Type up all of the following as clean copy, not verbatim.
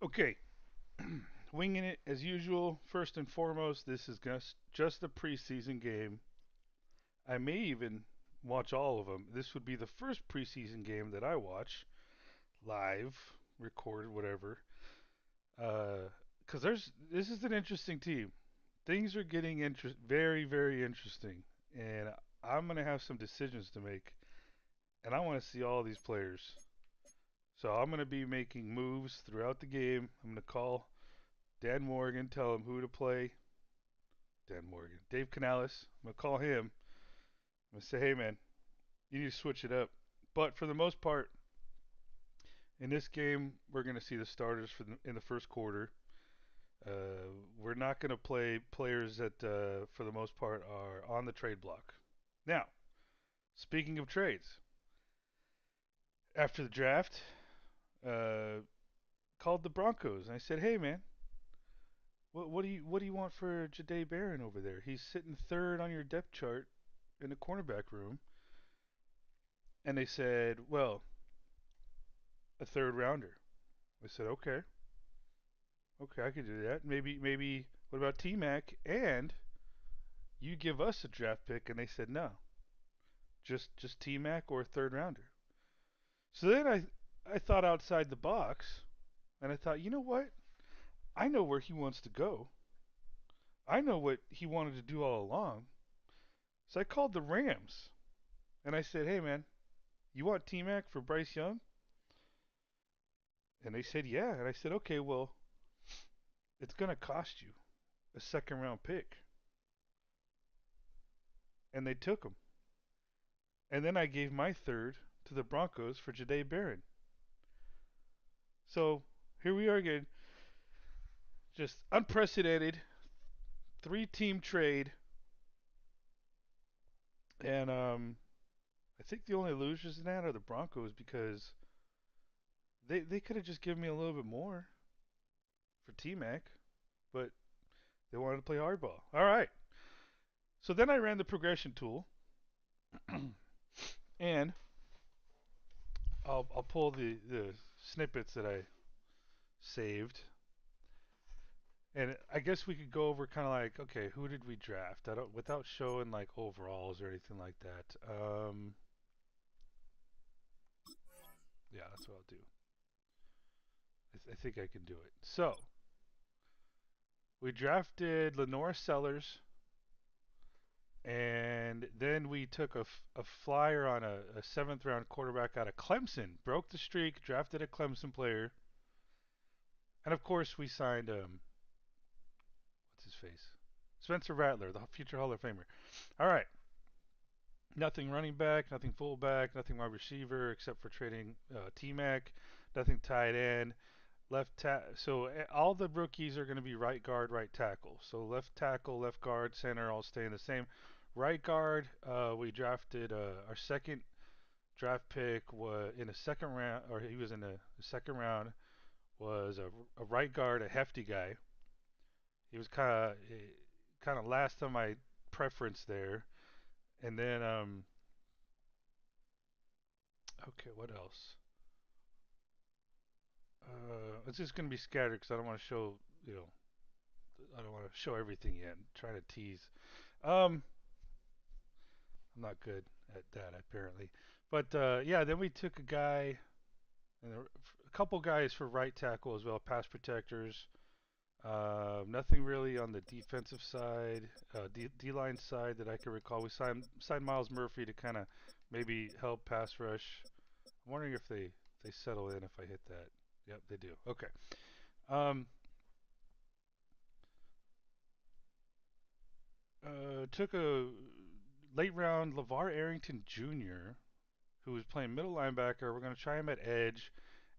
Okay, winging it as usual. First and foremost, this is just a preseason game. I may even watch all of them. This would be the first preseason game that I watch live, recorded, whatever. Because this is an interesting team. Things are getting very, very interesting, and I'm gonna have some decisions to make, and I want to see all these players. So I'm gonna be making moves throughout the game. I'm gonna call Dan Morgan, tell him who to play. Dan Morgan, Dave Canales. I'm gonna call him. I'm gonna say, hey man, you need to switch it up. But for the most part, in this game, we're gonna see the starters in the first quarter. We're not gonna play players that, for the most part, are on the trade block. Now, speaking of trades, after the draft, uh, called the Broncos and I said, hey man, what do you want for Jahdae Barron over there? He's sitting third on your depth chart in the cornerback room. And they said, well, a third rounder. I said, okay, okay, I could do that. Maybe. What about T Mac? And you give us a draft pick. And they said, no, just T Mac or a third rounder. So then I thought outside the box, and I thought, you know what? I know where he wants to go. I know what he wanted to do all along. So I called the Rams, and I said, hey man, you want T Mac for Bryce Young? And they said, yeah. And I said, okay, well, it's gonna cost you a second round pick. And they took him. And then I gave my third to the Broncos for Jahdae Barron. So here we are again, just unprecedented three-team trade, and I think the only losers in that are the Broncos because they could have just given me a little bit more for T Mac, but they wanted to play hardball. All right. So then I ran the progression tool, and I'll pull the snippets that I saved. And I guess we could go over kind of like, okay, who did we draft? I don't without showing like overalls or anything like that. Yeah, that's what I'll do. I think I can do it. So we drafted Lenore Sellers, and then we took a flyer on a seventh round quarterback out of Clemson. Broke the streak, drafted a Clemson player, and of course we signed what's his face, Spencer Rattler, the future Hall of Famer. All right. Nothing running back, nothing fullback, nothing wide receiver except for trading T Mac, nothing tight end. So all the rookies are going to be right guard, right tackle. So left tackle, left guard, center all staying the same. Right guard, we drafted our second draft pick was in a second round, or he was in the second round. Was a right guard, a hefty guy. He was kind of last on my preference there. And then okay, what else? It's just going to be scattered because I don't want to show, you know, I don't want to show everything yet. I'm trying to tease. Um, I'm not good at that apparently. But yeah, then we took a guy and a couple guys for right tackle as well, pass protectors. Nothing really on the defensive side, D line side that I can recall. We signed Miles Murphy to kind of maybe help pass rush. I'm wondering if they settle in if I hit that. Yep, they do. Okay. Um, took a late round LeVar Arrington Jr., who was playing middle linebacker. We're going to try him at edge.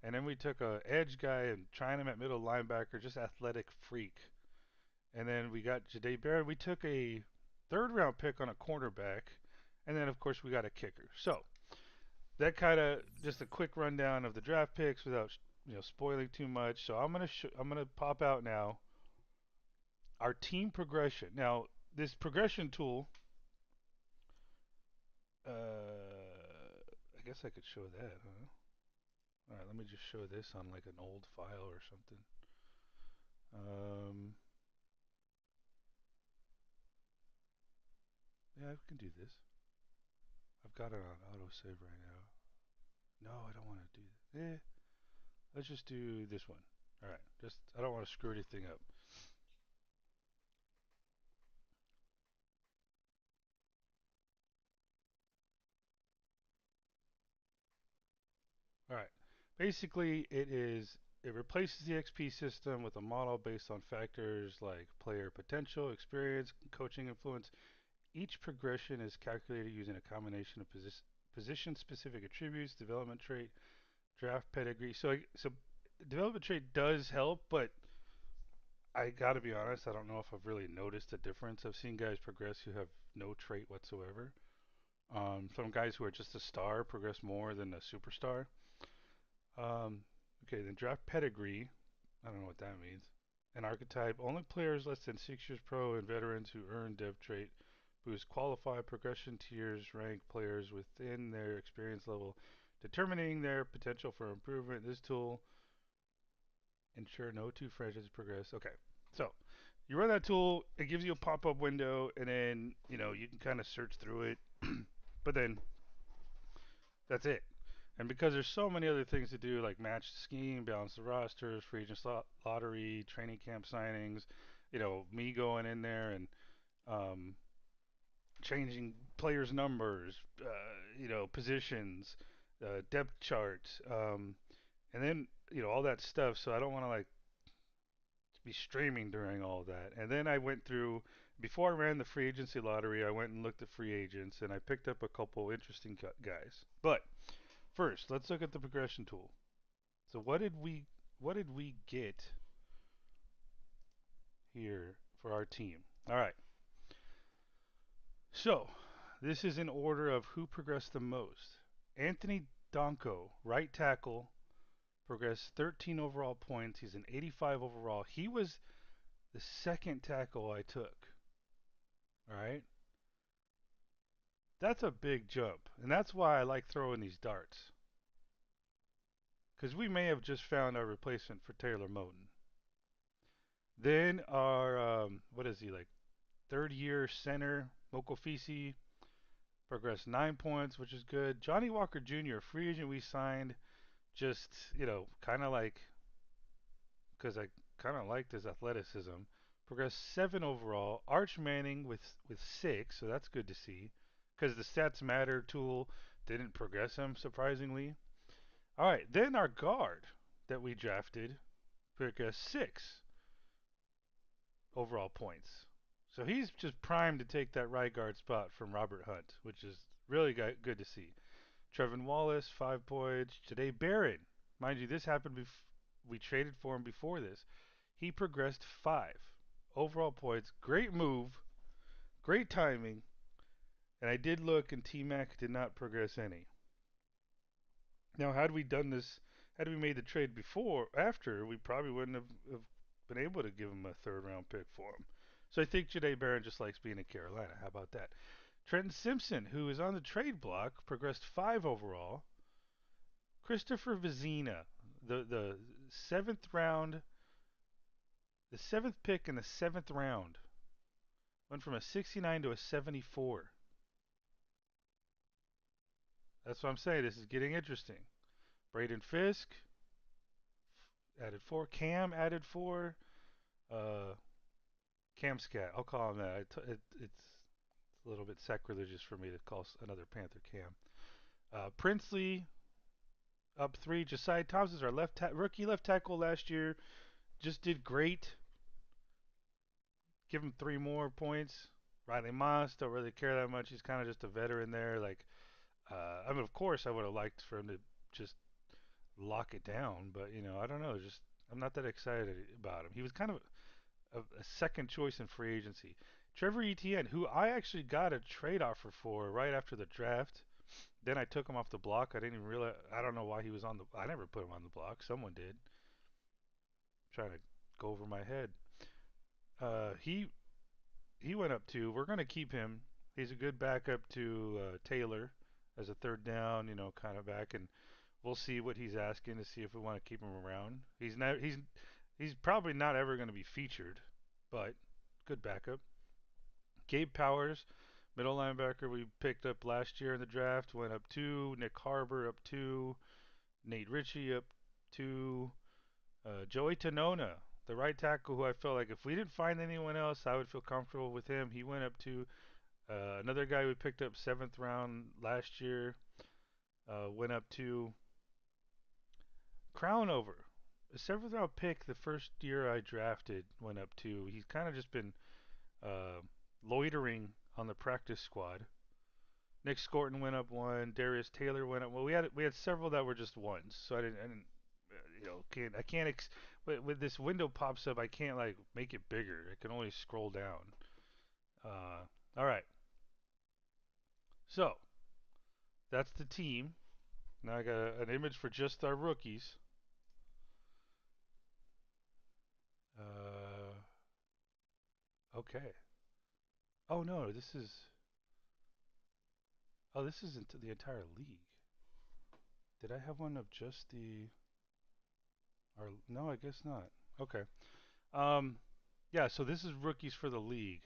And then we took a edge guy and trying him at middle linebacker, just athletic freak. And then we got Jahdae Barron. We took a third round pick on a cornerback. And then, of course, we got a kicker. So that kind of just a quick rundown of the draft picks without spoiling too much. So I'm gonna pop out now our team progression. Now this progression tool, I guess I could show that, huh? All right, let me just show this on like an old file or something. Um, yeah, I can do this. I've got it on autosave right now. No, I don't want to do that. Let's just do this one. All right. Just I don't want to screw anything up. All right. Basically, it replaces the XP system with a model based on factors like player potential, experience, coaching influence. Each progression is calculated using a combination of position-specific attributes, development trait, draft pedigree. So development trait does help, but I got to be honest, I don't know if I've really noticed a difference. I've seen guys progress who have no trait whatsoever. Some guys who are just a star progress more than a superstar. Um, okay, then draft pedigree. I don't know what that means. An archetype. Only players less than 6 years pro and veterans who earn dev trait boost qualify progression tiers rank players within their experience level, determining their potential for improvement. This tool ensure no two franchises progress. Okay, so you run that tool. It gives you a pop-up window, and then you can kind of search through it. But then that's it. And because there's so many other things to do, like match the scheme, balance the rosters, free agent lottery, training camp signings, me going in there and um, changing players' numbers, positions, depth charts, and then all that stuff. So I don't want to like be streaming during all that. And then I went through before I ran the free agency lottery. I went and looked at free agents, and I picked up a couple interesting guys. But first, let's look at the progression tool. So what did we get here for our team? All right. So this is in order of who progressed the most. Anthony Donko, right tackle, progressed 13 overall points. He's an 85 overall. He was the second tackle I took. All right. That's a big jump. And that's why I like throwing these darts. Because we may have just found our replacement for Taylor Moton. Then our, what is he, like third year center, Mokofisi, progressed 9 points, which is good. Johnny Walker Jr., free agent we signed, just, kind of like, because I kind of liked his athleticism, progressed 7 overall. Arch Manning with 6, so that's good to see. Because the stats matter tool didn't progress him, surprisingly. All right, then our guard that we drafted progressed 6 overall points. So he's just primed to take that right guard spot from Robert Hunt, which is really good to see. Trevin Wallace, 5 points. Today Barron, mind you, this happened we traded for him before this. He progressed 5 overall points. Great move, great timing. And I did look, and T Mac did not progress any. Now, had we done this, had we made the trade before, after, we probably wouldn't have been able to give him a third round pick for him. So I think Janae Barron just likes being in Carolina. How about that? Trenton Simpson, who is on the trade block, progressed 5 overall. Christopher Vizina, the seventh round, the seventh pick in the seventh round, went from a 69 to a 74. That's what I'm saying. This is getting interesting. Braden Fisk added 4. Cam added 4. Uh, Cam Scat. I'll call him that. It's a little bit sacrilegious for me to call another Panther Cam. Princely up 3. Josiah Thompson's our rookie left tackle last year. Just did great. Give him 3 more points. Riley Moss, don't really care that much. He's kind of just a veteran there. Like, I mean, of course, I would have liked for him to just lock it down, but I don't know. Just I'm not that excited about him. He was kind of a second choice in free agency. Trevor Etienne, who I actually got a trade offer for right after the draft. Then I took him off the block. I didn't even realize. I don't know why he was on the. I never put him on the block. Someone did. Trying to go over my head. He went up to. We're going to keep him. He's a good backup to Taylor as a third down, kind of back, and we'll see what he's asking to see if we want to keep him around. He's He's probably not ever going to be featured, but good backup. Gabe Powers, middle linebacker we picked up last year in the draft, went up two. Nick Harbor up two. Nate Ritchie up two. Joey Tanona, the right tackle, who I felt like if we didn't find anyone else, I would feel comfortable with him. He went up to another guy we picked up seventh round last year. Went up to Crownover, a seventh round pick. The first year I drafted went up to. He's kind of just been uh, loitering on the practice squad. Nick Scorton went up one. Darius Taylor went up. Well, we had several that were just ones, so I didn't I can't with this window pops up. I can't like make it bigger. I can only scroll down. All right, so that's the team. Now I got an image for just our rookies. Uh, okay. Oh no, this is. Oh, this isn't the entire league. Did I have one of just the? Or no, I guess not. Okay. Um, yeah. So this is rookies for the league.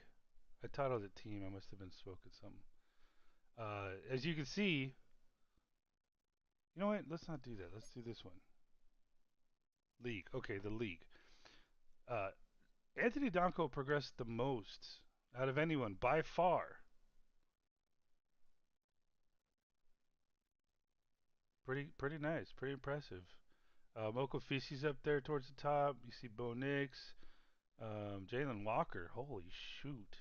I titled it team. I must have been smoking something. As you can see, you know what? Let's not do that. Let's do this one. League. Okay, the league. Uh, Anthony Donko progressed the most out of anyone by far. Pretty nice. Pretty impressive. Moko Fisi's up there towards the top. You see Bo Nix. Jalen Walker. Holy shoot.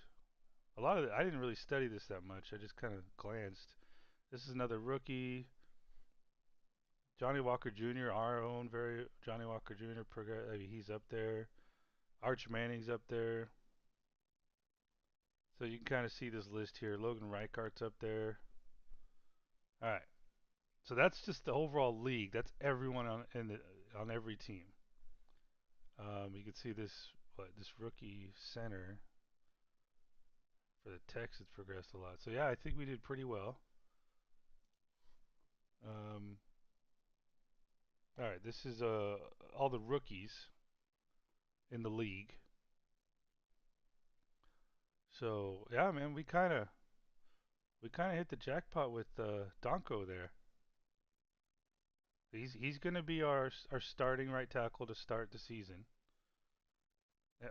A lot of I didn't really study this that much. I just kind of glanced. This is another rookie. Johnny Walker Jr., our own very Johnny Walker Jr. I mean, he's up there. Arch Manning's up there. So you can kind of see this list here. Logan Reichardt's up there. All right. So that's just the overall league. That's everyone on every team. You can see this rookie center for the Texans progressed a lot. So yeah, I think we did pretty well. Um, all right, this is all the rookies in the league. So yeah, man, we kind of hit the jackpot with Donko there. He's going to be our starting right tackle to start the season.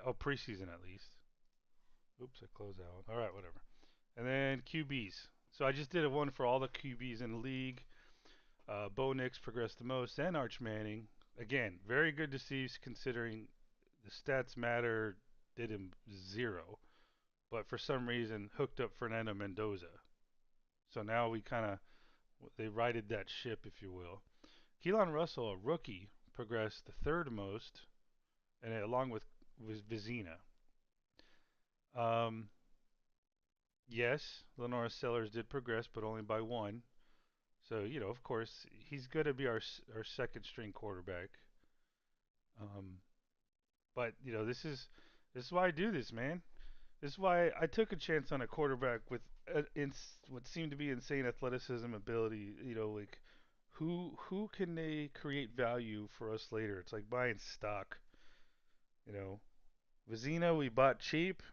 Oh, preseason at least. Oops, I closed that one. All right, whatever. And then QBs. So I just did a one for all the QBs in the league. Bo Nix progressed the most, and Arch Manning. Again, very good to see considering the stats matter did him zero, but for some reason hooked up Fernando Mendoza. So now we kind of they righted that ship, if you will. Keelan Russell, a rookie, progressed the third most, and along with Vizina. Um, yes, Lenora Sellers did progress, but only by one. So of course, he's going to be our second string quarterback. Um, but this is why I do this, man. This is why I took a chance on a quarterback with what seemed to be insane athleticism, ability. Like who can they create value for us later? It's like buying stock. You know, Vizina we bought cheap,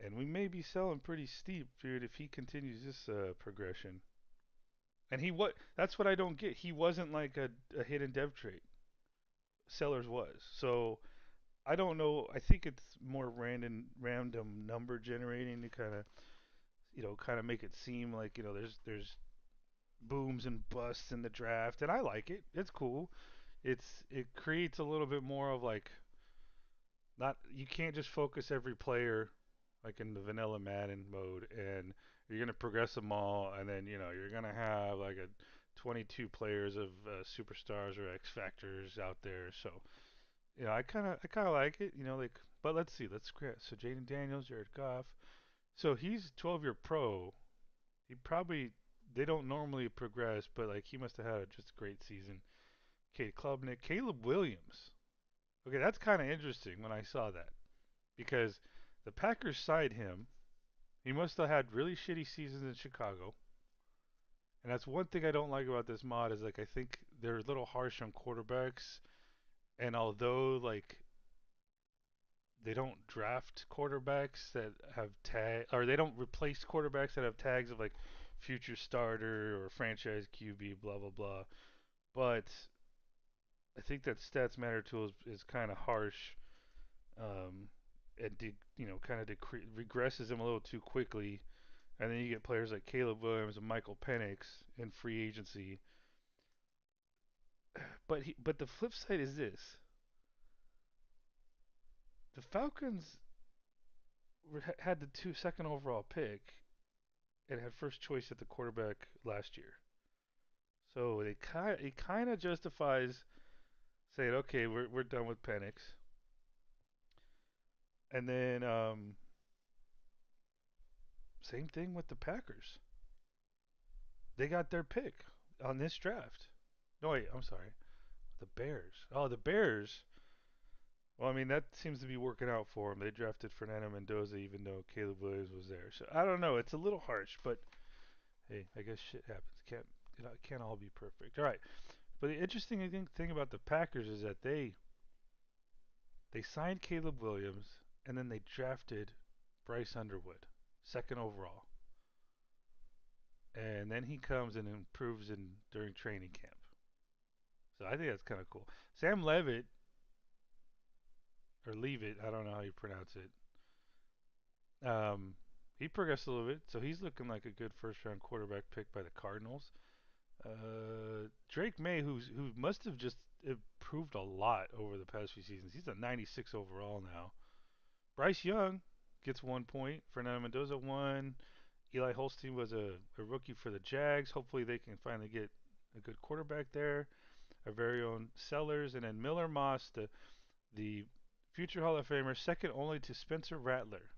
and we may be selling pretty steep, dude, if he continues this progression. And that's what I don't get. He wasn't like a hidden dev trait. Sellers was. So I don't know. I think it's more random number generating to kind of make it seem like there's booms and busts in the draft, and I like it. It's cool. It creates a little bit more of like not you can't just focus every player like in the vanilla Madden mode, and you're gonna progress them all, and then you're gonna have like a 22 players of superstars or X factors out there. So I kind of like it. Like, but let's see, let's scratch. So Jaden Daniels, Jared Goff. So he's 12-year pro. He probably they don't normally progress, but like he must have had just a great season. Okay, Klubnik, Caleb Williams. Okay, that's kind of interesting when I saw that because the Packers signed him. He must have had really shitty seasons in Chicago. And that's one thing I don't like about this mod is like I think they're a little harsh on quarterbacks. And although like they don't draft quarterbacks that have tag, or they don't replace quarterbacks that have tags of like future starter or franchise QB, blah blah blah. But I think that stats matter tool is kind of harsh, and kind of regresses him a little too quickly. And then you get players like Caleb Williams and Michael Penix in free agency. But the flip side is this: the Falcons had the second overall pick and had first choice at the quarterback last year. So it kind of justifies saying, okay, we're done with Penix. And then same thing with the Packers. They got their pick on this draft. No, wait, I'm sorry. The Bears. Oh, the Bears. Well, I mean, that seems to be working out for them. They drafted Fernando Mendoza even though Caleb Williams was there. So I don't know. It's a little harsh, but hey, I guess shit happens. It can't all be perfect. All right. But the interesting thing about the Packers is that they signed Caleb Williams and then they drafted Bryce Underwood, second overall. And then he comes and improves during training camp. So I think that's kind of cool. Sam Levitt, or Leavitt, I don't know how you pronounce it. Um, he progressed a little bit, so he's looking like a good first round quarterback pick by the Cardinals. Drake May, who must have just improved a lot over the past few seasons. He's a 96 overall now. Bryce Young gets 1 point. Fernando Mendoza 1. Eli Holstein was a rookie for the Jags. Hopefully they can finally get a good quarterback there. Our very own Sellers, and then Miller Moss, the future Hall of Famer, second only to Spencer Rattler.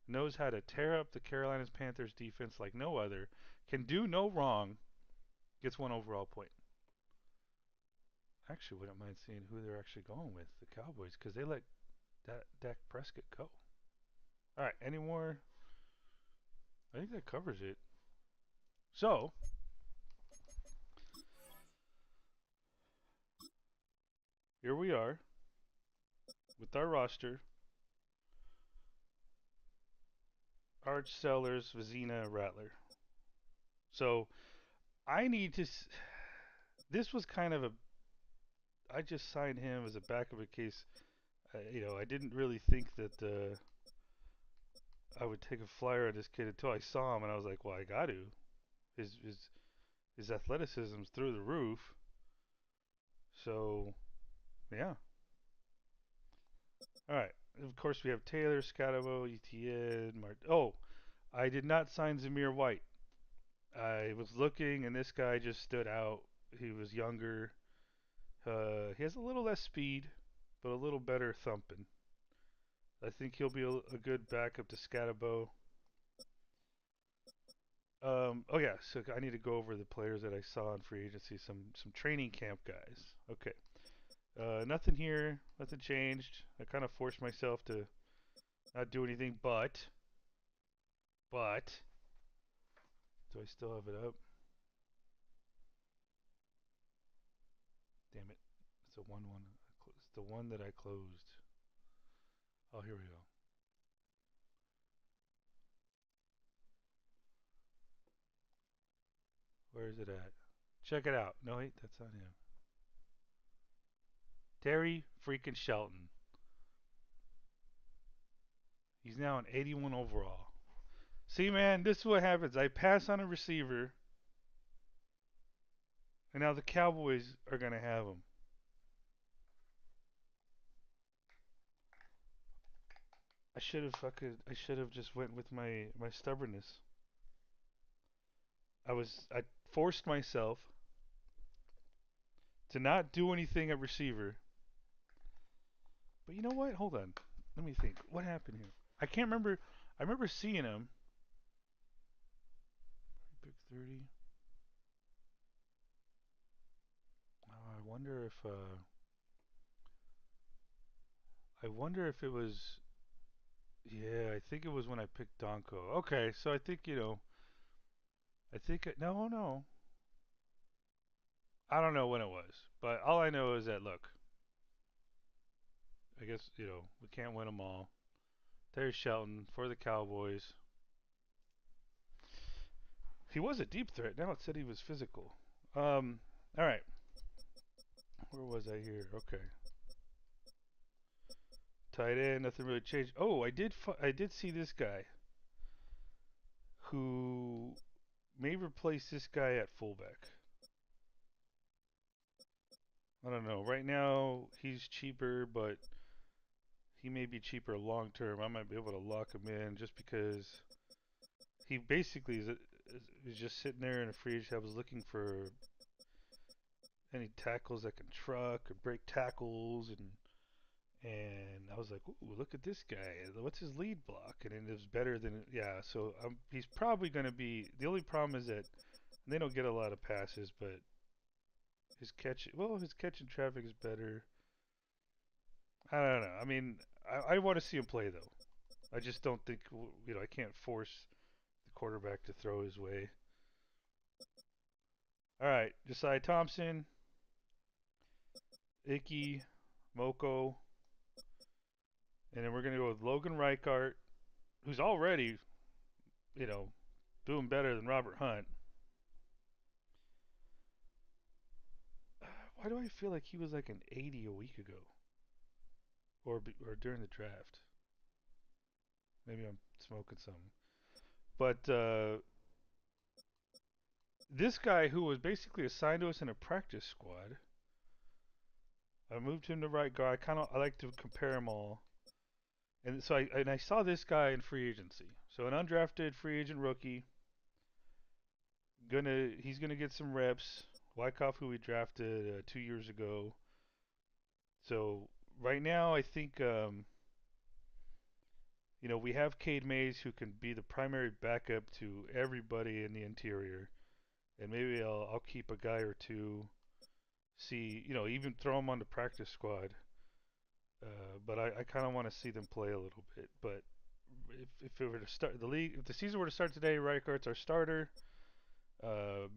Knows how to tear up the Carolina Panthers defense like no other. Can do no wrong. Gets 1 overall point. Actually, wouldn't mind seeing who they're actually going with, the Cowboys, because they let Dak Prescott go. All right, any more? I think that covers it. So, here we are with our roster. Arch, Sellers, Vizina, Rattler. So, I need to. This was kind of a. I just signed him as a backup in case. I didn't really think that I would take a flyer on this kid until I saw him, and I was like, well, I got to. His his his athleticism's through the roof. So, yeah. All right. Of course, we have Taylor, Scotabo, ETN, Oh, I did not sign Zamir White. I was looking, and this guy just stood out. He was younger. He has a little less speed, but a little better thumping. I think he'll be a good backup to Scatabo. Oh yeah, so I need to go over the players that I saw in free agency. Some training camp guys. Okay. Nothing here. Nothing changed. I kind of forced myself to not do anything, but do I still have it up? Damn it! It's the one. It's the one that I closed. Oh, here we go. Where is it at? Check it out. No, wait, that's not him. Terry freaking Shelton. He's now an 81 overall. See, man, this is what happens. I pass on a receiver, and now the Cowboys are gonna have him. I should have just went with my stubbornness. I forced myself to not do anything at receiver. But you know what? Hold on. Let me think. What happened here? I can't remember. I remember seeing him. Pick 30. I wonder if I wonder if it was. Yeah, I think it was when I picked Donko. Okay, so I think I think no. I don't know when it was, but all I know is that look. I guess we can't win them all. There's Shelton for the Cowboys. He was a deep threat. Now it said he was physical. All right. Where was I here? Okay. Tight end. Nothing really changed. Oh, I did see this guy who may replace this guy at fullback. I don't know. Right now he's cheaper, but he may be cheaper long term. I might be able to lock him in just because he basically is just sitting there in a free agent. I was looking for any tackles that can truck or break tackles, and I was like, ooh, look at this guy. What's his lead block? And it was better than yeah. So he's probably going to be. The only problem is that they don't get a lot of passes, but his catch in traffic is better. I don't know. I mean, I want to see him play though. I just don't think I can't force the quarterback to throw his way. All right, Josiah Thompson, Icky, Moko, and then we're gonna go with Logan Reichart, who's already you know doing better than Robert Hunt. Why do I feel like he was like an 80 a week ago, or during the draft? Maybe I'm smoking something. But this guy who was basically assigned to us in a practice squad, I moved him to right guard. I like to compare them all, and so I saw this guy in free agency. So an undrafted free agent rookie, he's gonna get some reps. Wyckoff, who we drafted 2 years ago. So right now, I think we have Cade Mays who can be the primary backup to everybody in the interior, and maybe I'll keep a guy or two. See, even throw them on the practice squad. But I kind of want to see them play a little bit. But if it were to start the league, if the season were to start today, Reichardt's our starter.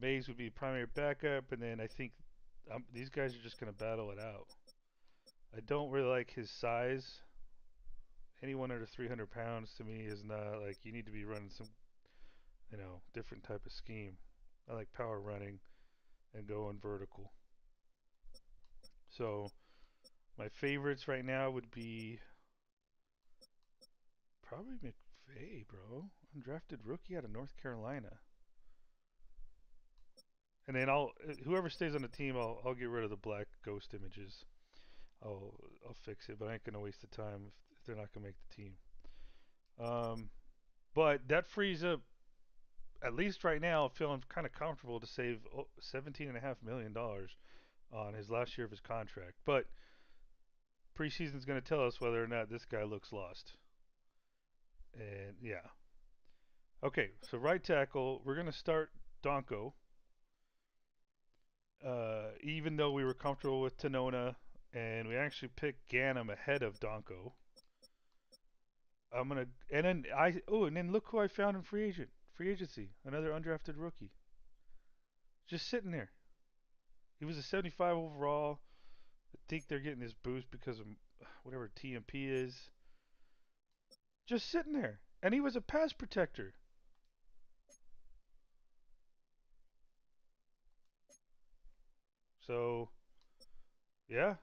Mays would be primary backup, and then I think these guys are just going to battle it out. I don't really like his size. Anyone under 300 pounds to me is not like you need to be running some, different type of scheme. I like power running and going vertical. So my favorites right now would be probably McVay, bro. Undrafted rookie out of North Carolina. And then whoever stays on the team, I'll get rid of the black ghost images. I'll fix it, but I ain't gonna waste the time if they're not gonna make the team. But that frees up, at least right now, feeling kind of comfortable to save $17.5 million on his last year of his contract. But preseason's going to tell us whether or not this guy looks lost. And yeah. Okay, so right tackle, we're going to start Donko. Even though we were comfortable with Tanona, and we actually picked Ganem ahead of Donko. And then look who I found in free agency, another undrafted rookie, just sitting there. He was a 75 overall. I think they're getting this boost because of whatever TMP is. Just sitting there, and he was a pass protector. So, yeah.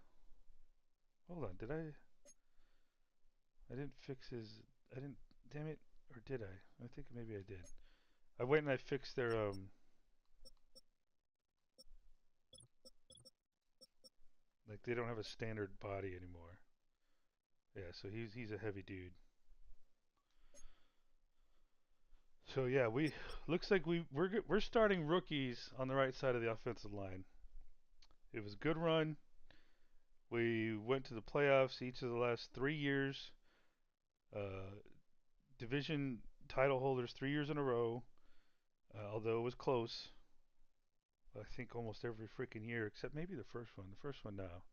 Hold on, did I? I didn't fix his. I didn't. Damn it, or did I? I think maybe I did. I went and I fixed their like they don't have a standard body anymore. Yeah, so he's a heavy dude. So yeah, we looks like we're starting rookies on the right side of the offensive line. It was a good run. We went to the playoffs each of the last 3 years. Uh, Division title holders 3 years in a row. Although it was close, I think almost every freaking year except maybe the first one. The first one now.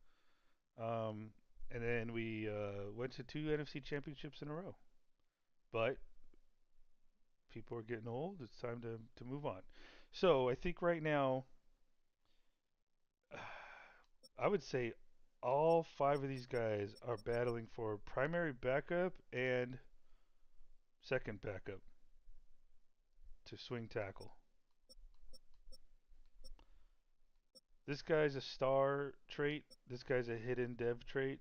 And then we went to 2 NFC championships in a row. But people are getting old. It's time to move on. So I think right now, I would say All five of these guys are battling for primary backup and second backup to swing tackle. This guy's a star trait. This guy's a hidden dev trait.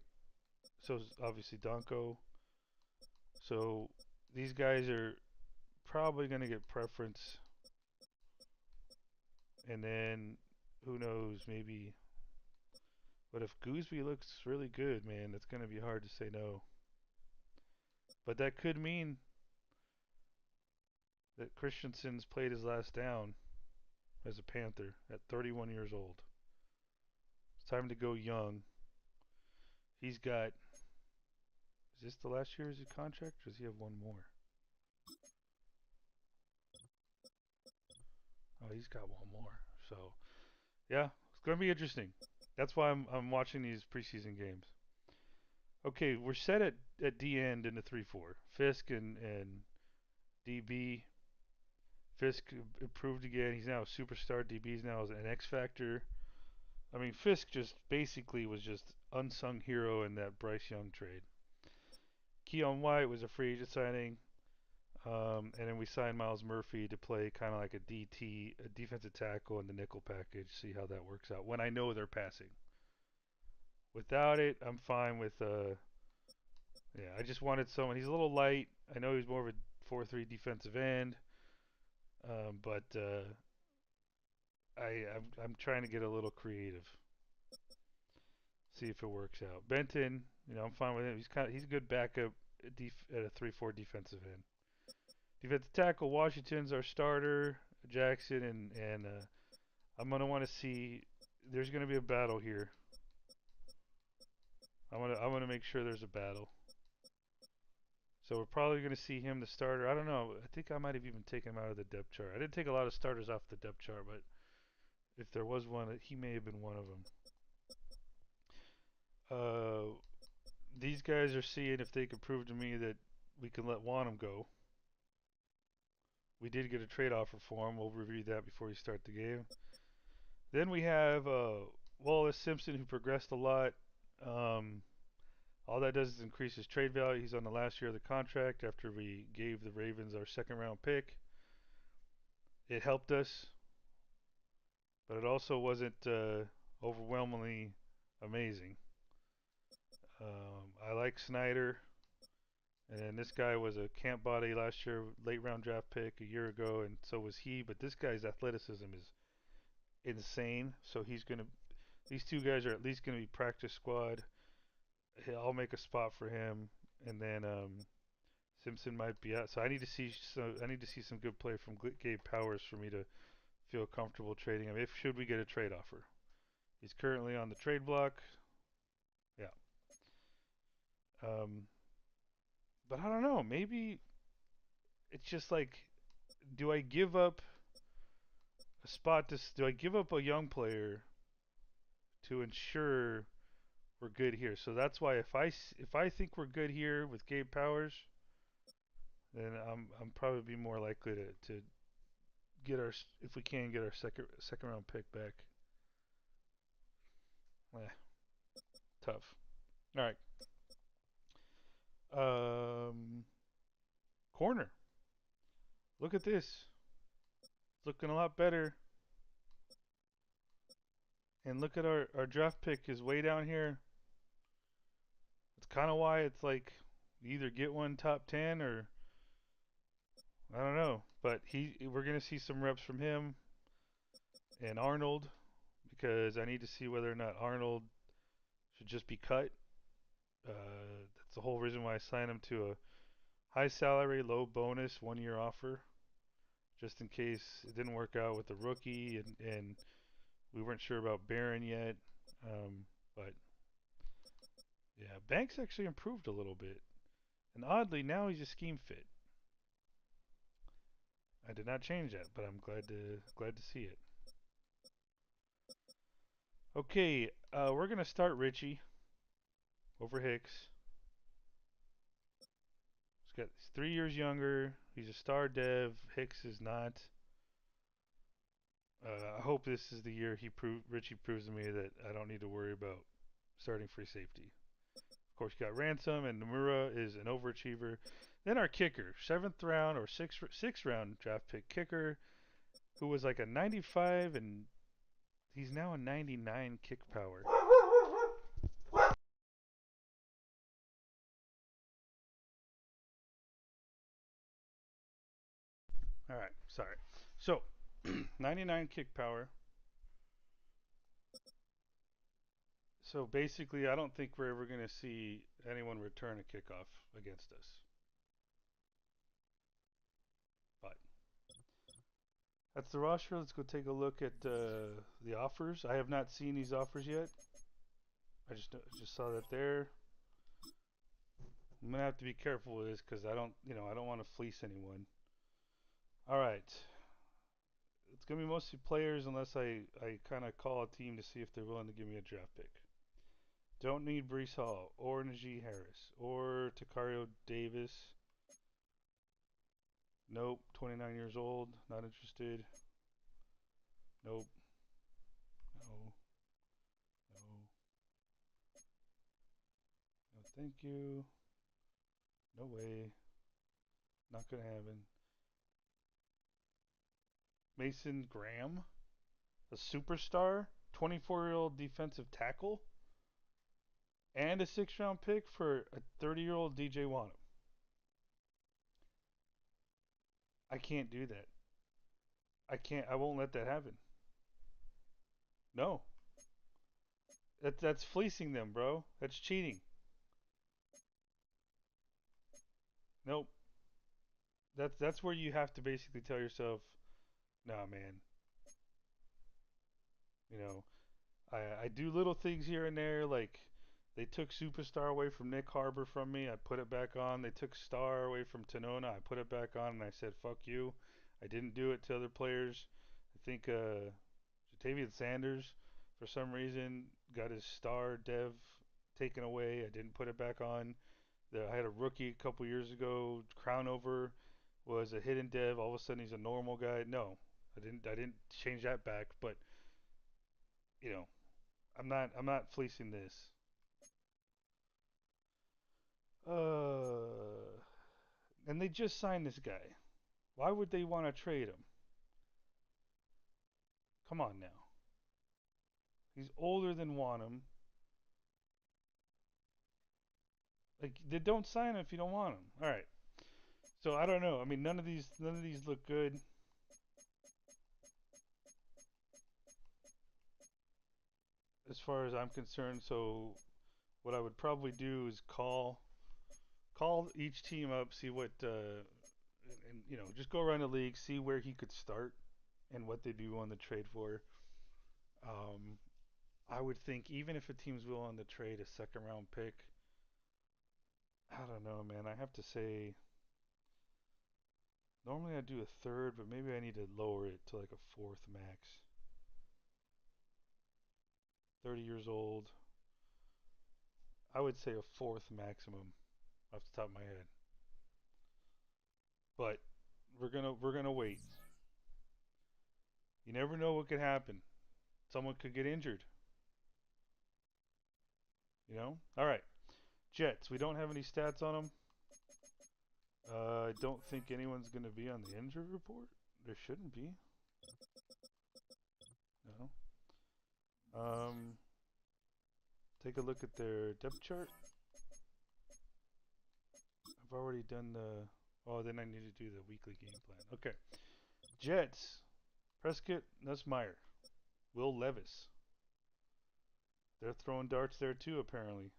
So is obviously Donko. So these guys are probably going to get preference. And then who knows, maybe. But if Gooseby looks really good, man, it's going to be hard to say no. But that could mean that Christensen's played his last down as a Panther at 31 years old. It's time to go young. He's got. Is this the last year of his contract, or does he have one more? Oh, he's got one more. So, yeah, it's going to be interesting. That's why I'm watching these preseason games. Okay, we're set at D end in the 3-4. Fisk and DB. Fisk improved again. He's now a superstar. DB's now an X Factor. I mean, Fisk just basically was just unsung hero in that Bryce Young trade. Keon White was a free agent signing. And then we signed Miles Murphy to play kind of like a DT, a defensive tackle in the nickel package. See how that works out when I know they're passing. Without it, I'm fine with. Yeah, I just wanted someone. He's a little light. I know he's more of a 4-3 defensive end, but I'm trying to get a little creative. See if it works out. Benton, I'm fine with him. He's a good backup at a 3-4 defensive end. Defensive tackle, Washington's our starter. Jackson and I'm gonna want to see. There's gonna be a battle here. I want to make sure there's a battle. So we're probably gonna see him the starter. I don't know. I think I might have even taken him out of the depth chart. I didn't take a lot of starters off the depth chart, but if there was one, he may have been one of them. These guys are seeing if they can prove to me that we can let Wanham go. We did get a trade offer for him. We'll review that before we start the game. Then we have Wallace Simpson, who progressed a lot. All that does is increase his trade value. He's on the last year of the contract after we gave the Ravens our second round pick. It helped us, but it also wasn't overwhelmingly amazing. I like Snyder, and this guy was a camp body last year, late round draft pick a year ago, and so was he. But this guy's athleticism is insane. So these two guys are at least gonna be practice squad. I'll make a spot for him, and then Simpson might be out. So I need to see some good play from Gabe Powers for me to feel comfortable trading him. If should we get a trade offer, he's currently on the trade block. Yeah. Um, but I don't know. Maybe it's just like, do I give up a spot to? Do I give up a young player to ensure we're good here? So that's why if I think we're good here with Gabe Powers, then I'm probably be more likely to get our if we can get our second round pick back. Eh, tough. All right. Corner. Look at this. It's looking a lot better. And look at our draft pick is way down here. It's kind of why it's like you either get one top 10 or I don't know. But we're gonna see some reps from him and Arnold because I need to see whether or not Arnold should just be cut. That's the whole reason why I signed him to a high salary, low bonus, 1 year offer, just in case it didn't work out with the rookie and we weren't sure about Barron yet. But yeah, Banks actually improved a little bit, and oddly now he's a scheme fit. I did not change that, but I'm glad to see it. Okay, we're gonna start Richie over Hicks. He's 3 years younger. He's a star dev. Hicks is not. I hope this is the year Richie proves to me that I don't need to worry about starting free safety. Of course, you got Ransom, and Nomura is an overachiever. Then our kicker, 7th round or sixth round draft pick kicker, who was like a 95, and he's now a 99 kick power. All right, sorry. So, 99 kick power. So basically, I don't think we're ever going to see anyone return a kickoff against us. But that's the roster. Let's go take a look at the offers. I have not seen these offers yet. I just saw that there. I'm gonna have to be careful with this because I don't want to fleece anyone. All right, it's gonna be mostly players unless I kind of call a team to see if they're willing to give me a draft pick. Don't need Brees Hall or Najee Harris or Takario Davis. Nope. 29 years old. Not interested. Nope. No. No. No. Thank you. No way. Not gonna happen. Mason Graham, a superstar, 24-year-old defensive tackle, and a 6th-round pick for a 30-year-old DJ Wanham. I can't do that. I can't. I won't let that happen. No. That's fleecing them, bro. That's cheating. Nope. That's where you have to basically tell yourself, nah, man. You know, I do little things here and there, like they took Superstar away from Nick Harbor from me. I put it back on. They took Star away from Tanona. I put it back on, and I said, fuck you. I didn't do it to other players. I think Jatavian Sanders, for some reason, got his Star dev taken away. I didn't put it back on. I had a rookie a couple years ago. Crownover was a hidden dev. All of a sudden, he's a normal guy. No, I didn't change that back, but you know, I'm not fleecing this. And they just signed this guy. Why would they want to trade him? Come on now. He's older than Wanham. Like, they don't sign him if you don't want him. All right. So I don't know. I mean, none of these look good. As far as I'm concerned. So what I would probably do is call each team up, see what and just go around the league, see where he could start and what they'd be willing to trade for. Um, I would think even if a team's willing to trade a 2nd-round pick, I don't know, man. I have to say, normally I do a 3rd, but maybe I need to lower it to like a 4th max. 30 years old. I would say a 4th maximum off the top of my head. But we're gonna wait. You never know what could happen. Someone could get injured. All right. Jets. We don't have any stats on them. I don't think anyone's going to be on the injury report. There shouldn't be. No. Take a look at their depth chart. I've already done the. Oh, then I need to do the weekly game plan. Okay. Jets. Prescott, Nussmeier, Will Levis. They're throwing darts there too, apparently.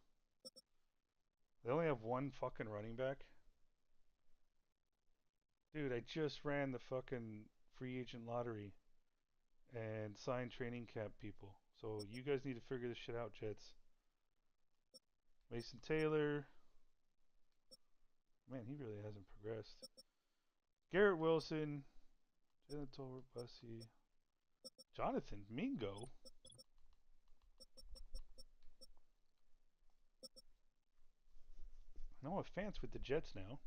They only have one fucking running back. Dude, I just ran the fucking free agent lottery and signed training camp people. So you guys need to figure this shit out, Jets. Mason Taylor. Man, he really hasn't progressed. Garrett Wilson. Jalen Tolbert, Bussy. Jonathan Mingo. No offense with the Jets now.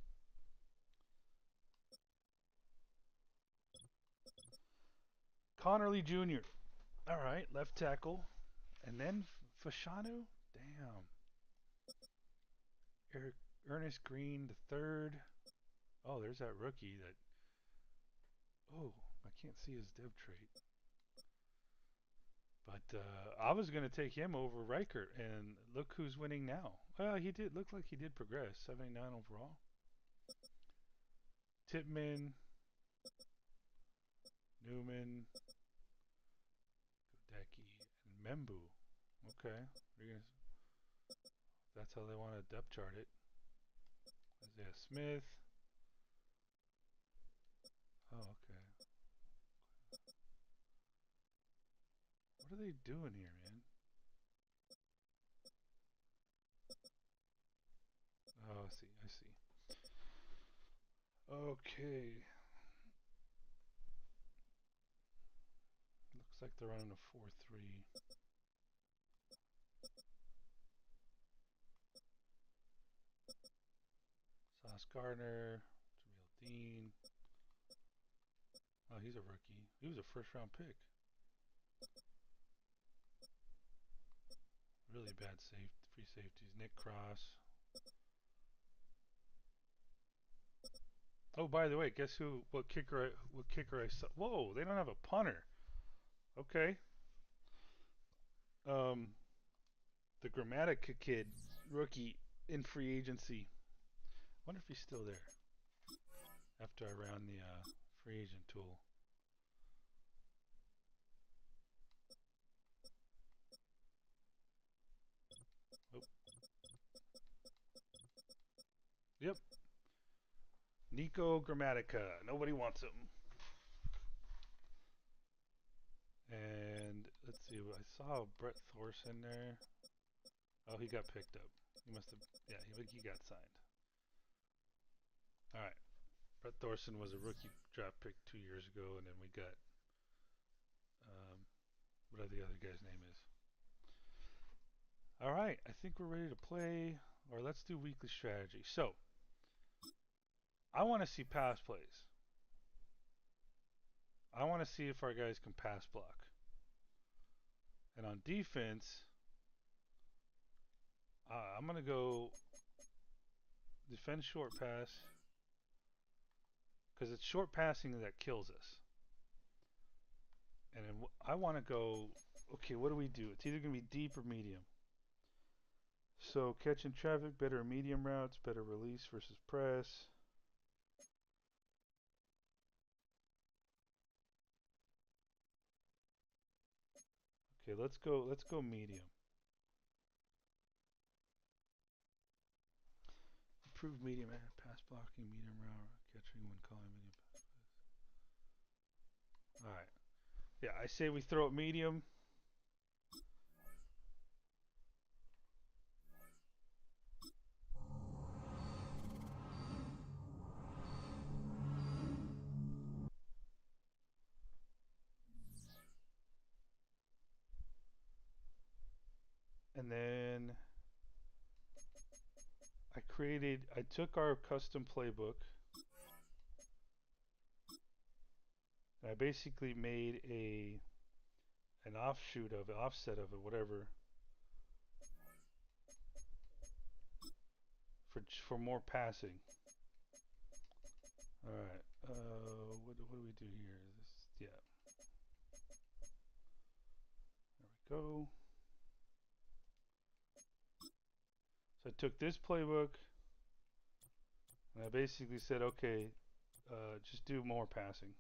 Connerly Jr. All right, left tackle. And then Fashanu? Damn. Ernest Green the third. Oh, there's that rookie that. Oh, I can't see his dev trait. But I was going to take him over Reichert, and look who's winning now. Well, he did look like he did progress. 79 overall. Tippmann, Newman, Godecki, and Membu. Okay, that's how they want to depth chart it. Isaiah Smith. Oh, okay. What are they doing here, man? Oh, I see. I see. Okay. Looks like they're running a 4-3. Sauce Gardner, Jamil Dean. Oh, he's a rookie. He was a first-round pick. Really bad free safeties. Nick Cross. Oh, by the way, guess who? What kicker I saw? Whoa, they don't have a punter. Okay. Um, the Grammatica kid, rookie in free agency. Wonder if he's still there after I ran the free agent tool. Oh. Yep. Nico Grammatica. Nobody wants him. And let's see. I saw Brett Thorson there. Oh, he got picked up. He must have. Yeah, he got signed. All right. Brett Thorson was a rookie draft pick 2 years ago, and then we got whatever the other guy's name is. All right, I think we're ready to play, or let's do weekly strategy. So, I want to see pass plays. I want to see if our guys can pass block. And on defense, I'm going to go defend short pass because it's short passing that kills us. And then I want to go, okay, what do we do? It's either going to be deep or medium. So catching traffic, better medium routes, better release versus press. Okay, let's go medium. Improve medium pass blocking, medium route catching when calling medium pass. All right. Yeah, I say we throw it medium. And then I took our custom playbook. And I basically made an offshoot of it, offset of it, whatever, for more passing. All right. What do we do here? Yeah. There we go. So I took this playbook and I basically said, okay, just do more passing.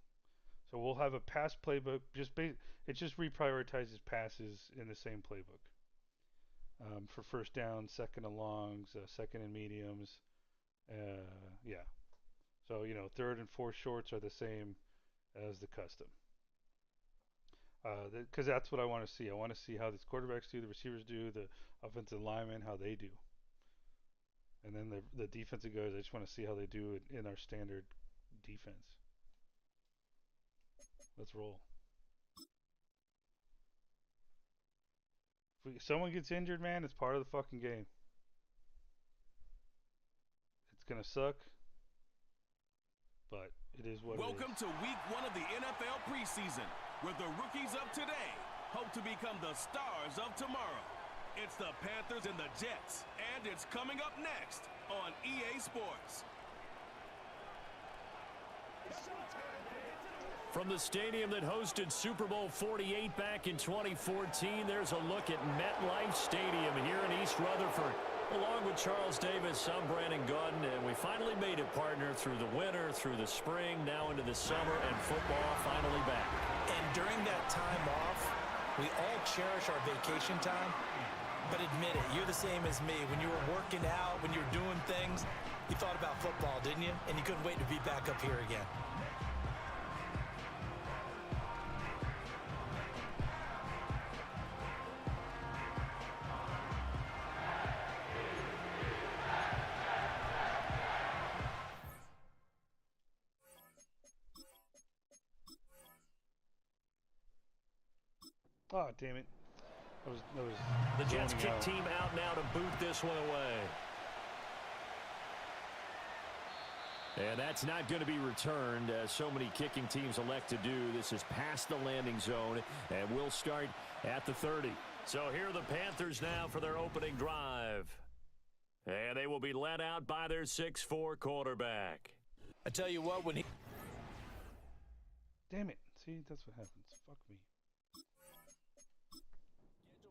So we'll have a pass playbook. It just reprioritizes passes in the same playbook for first down, second and longs, second and mediums. Yeah. So third and fourth shorts are the same as the custom. Because that's what I want to see. I want to see how these quarterbacks do, the receivers do, the offensive linemen, how they do. And then the defensive guys, I just want to see how they do it in our standard defense. Let's roll. If someone gets injured, man, it's part of the fucking game. It's going to suck, but it is what Welcome it is. to week 1 of the NFL preseason, where the rookies of today hope to become the stars of tomorrow. It's the Panthers and the Jets, and it's coming up next on EA Sports. From the stadium that hosted Super Bowl 48 back in 2014, there's a look at MetLife Stadium here in East Rutherford. Along with Charles Davis, I'm Brandon Gaudin, and we finally made it, partner, through the winter, through the spring, now into the summer, and football finally back. And during that time off, we all cherish our vacation time. But admit it, you're the same as me. When you were working out, when you were doing things, you thought about football, didn't you? And you couldn't wait to be back up here again. Oh, damn it. That was The Jets kick out. team out now to boot this one away. And that's not going to be returned, as so many kicking teams elect to do. This is past the landing zone, and we'll start at the 30. So here are the Panthers now for their opening drive. And they will be led out by their 6'4" quarterback. I tell you what, when he... Damn it. See, that's what happens. Fuck me.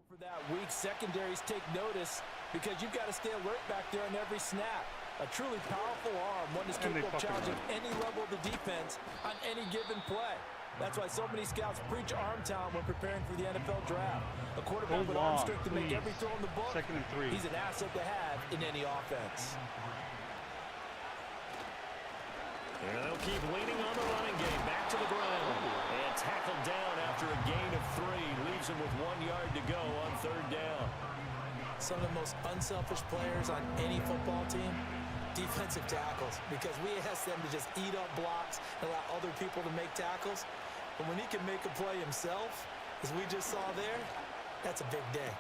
For that week, secondaries take notice because you've got to stay alert back there on every snap. A truly powerful arm, one that's capable of challenging any level of the defense on any given play. That's why so many scouts preach arm talent when preparing for the NFL draft. A quarterback with arm strength to make every throw in the book. 2nd and 3. He's an asset to have in any offense. And they'll keep leaning on the running game. Back to the ground. And tackled down after a gain of 3. Leaves him with 1 yard to go on 3rd down. Some of the most unselfish players on any football team, defensive tackles. Because we ask them to just eat up blocks and allow other people to make tackles. But when he can make a play himself, as we just saw there, that's a big day.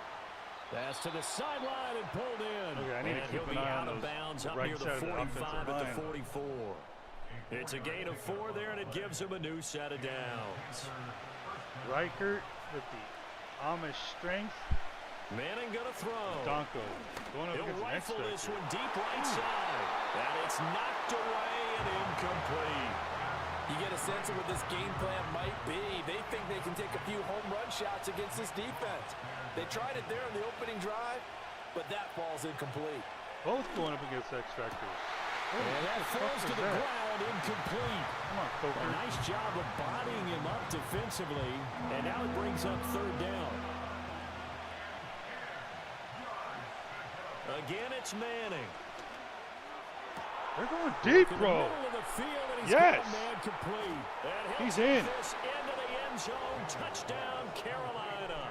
Pass to the sideline and pulled in. Okay, I need to keep an eye on out of those bounds up right near the side of the 45 offensive at the line. 44. It's a gain of 4 there, and it gives him a new set of downs. Reichert with the Amish strength. Manning gonna throw. Donko going up He'll against rifle an this X-Factor. one deep right side. And it's knocked away and incomplete. You get a sense of what this game plan might be. They think they can take a few home run shots against this defense. They tried it there in the opening drive, but that ball's incomplete. Both going up against X-Factors. And that falls to the ground, incomplete. Come on, Coker. A nice job of bodying him up defensively, and now it brings up 3rd down. Again, it's Manning. They're going deep, In the bro. middle of the field, and he's Yes. got a man complete. And He's take in. this into the end zone. Touchdown, Carolina.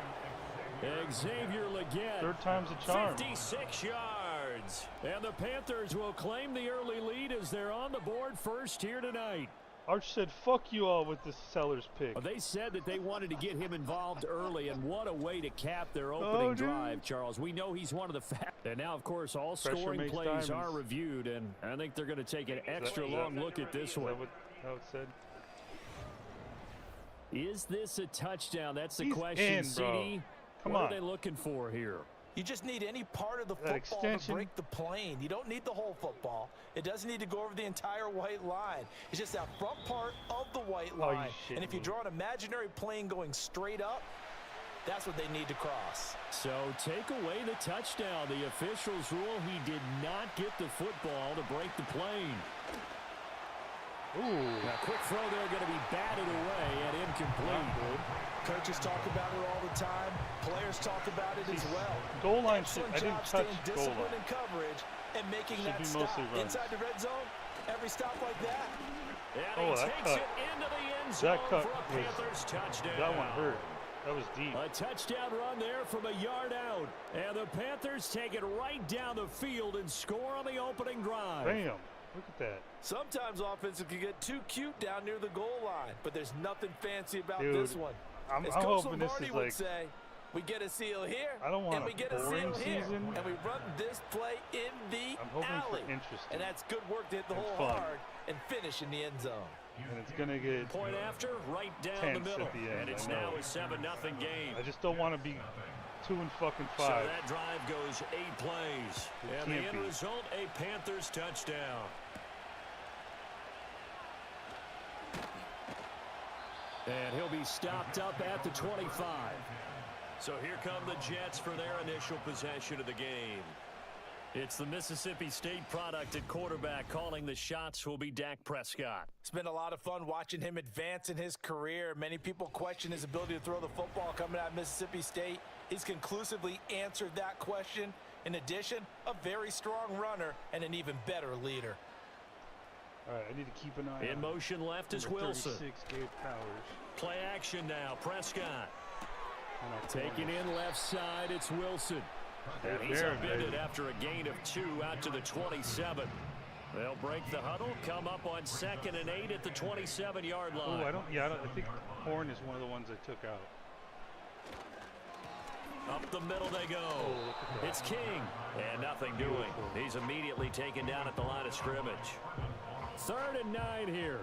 Xavier Legette. 3rd time's a charm. 56 yards. And the Panthers will claim the early lead as they're on the board first here tonight. Arch said, fuck you all with this Sellers pick. Well, they said that they wanted to get him involved early, and what a way to cap their opening drive, Charles. We know he's one of the And now, of course, all scoring plays diamonds. are reviewed, and I think they're going to take an extra long look at this one. Is that how it said? Is this a touchdown? That's the He's question, in, bro. CD. Come what on. are they looking for here? You just need any part of the That football to extension. break the plane. You don't need the whole football. It doesn't need to go over the entire white line. It's just that front part of the white Oh, you line. shitting And if you me. draw an imaginary plane going straight up, that's what they need to cross. So take away the touchdown. The officials rule he did not get the football to break the plane. Ooh. A quick throw there going to be batted away and incomplete. Coaches talk about it all the time. Players talk about it as well. Goal line shit. Excellent I didn't job touch staying goal disciplined line. in coverage and making Should that be stop. mostly runs. Inside the red zone, every stop like that. And Oh, he that takes cut. it into the end zone That cut for a was, Panthers touchdown. that one hurt. That was deep. A touchdown run there from a yard out. And the Panthers take it right down the field and score on the opening drive. Bam. Look at that. Sometimes offenses can get too cute down near the goal line, but there's nothing fancy about Dude, this one. I'm As Coach hoping this Lombardi is would like, say, we get a seal here, I don't want and we a get a boring seal here, season. and we run this play in the I'm hoping alley. for interesting. And that's good work to hit the and hole fun. hard and finish in the end zone. And it's going to get Point after, right down the tense middle. at the end. And it's I know. now a 7-0 game. I just don't want to be 2-5. So that drive goes 8 plays. And the end result, a Panthers touchdown. And he'll be stopped up at the 25. So here come the Jets for their initial possession of the game. It's the Mississippi State product at quarterback. Calling the shots will be Dak Prescott. It's been a lot of fun watching him advance in his career. Many people question his ability to throw the football coming out of Mississippi State. He's conclusively answered that question. In addition, a very strong runner and an even better leader. All right, I need to keep an eye on. In motion left is Wilson. 36, Gabe Powers. Play action now. Prescott. Taking in left side, it's Wilson. And he's upended after a gain of 2 out to the 27. They'll break the huddle, come up on 2nd and 8 at the 27-yard line. I think Horn is one of the ones I took out. Up the middle they go. It's King. And nothing doing. He's immediately taken down at the line of scrimmage. 3rd and 9 here.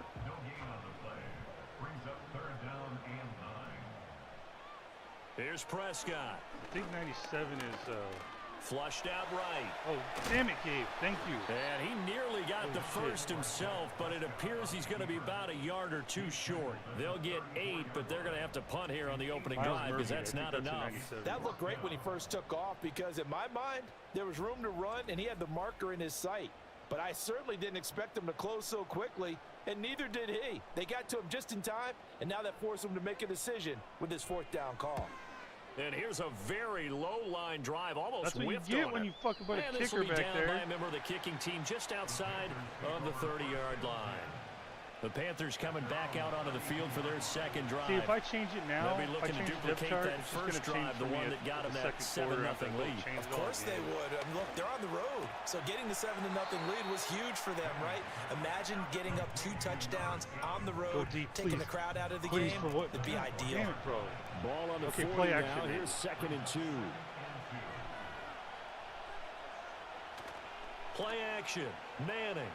Here's Prescott. I think 97 is... Flushed out right. Oh, damn it, Gabe. Thank you. And he nearly got the first himself, but it appears he's going to be about a yard or 2 short. They'll get 8, but they're going to have to punt here on the opening drive because that's not enough. That looked great when he first took off because in my mind, there was room to run and he had the marker in his sight. But I certainly didn't expect him to close so quickly, and neither did he. They got to him just in time, and now that forced him to make a decision with his 4th down call. And here's a very low-line drive, almost whiffed on it. That's what you get when you fuck about a kicker back there. This will be down by a member of the kicking team just outside of the 30-yard line. The Panthers coming back out onto the field for their 2nd drive. See, if I change it now, they'll be looking to duplicate that first drive, the one that got them that 7-0 lead. Of course they would. I mean, look, they're on the road. So getting the 7-0 lead was huge for them, right? Imagine getting up 2 touchdowns on the road, taking the crowd out of the game. It'd be ideal. Damn it, bro. Ball on the 40 play now. action. Here's 2nd and 2. Play action. Manning.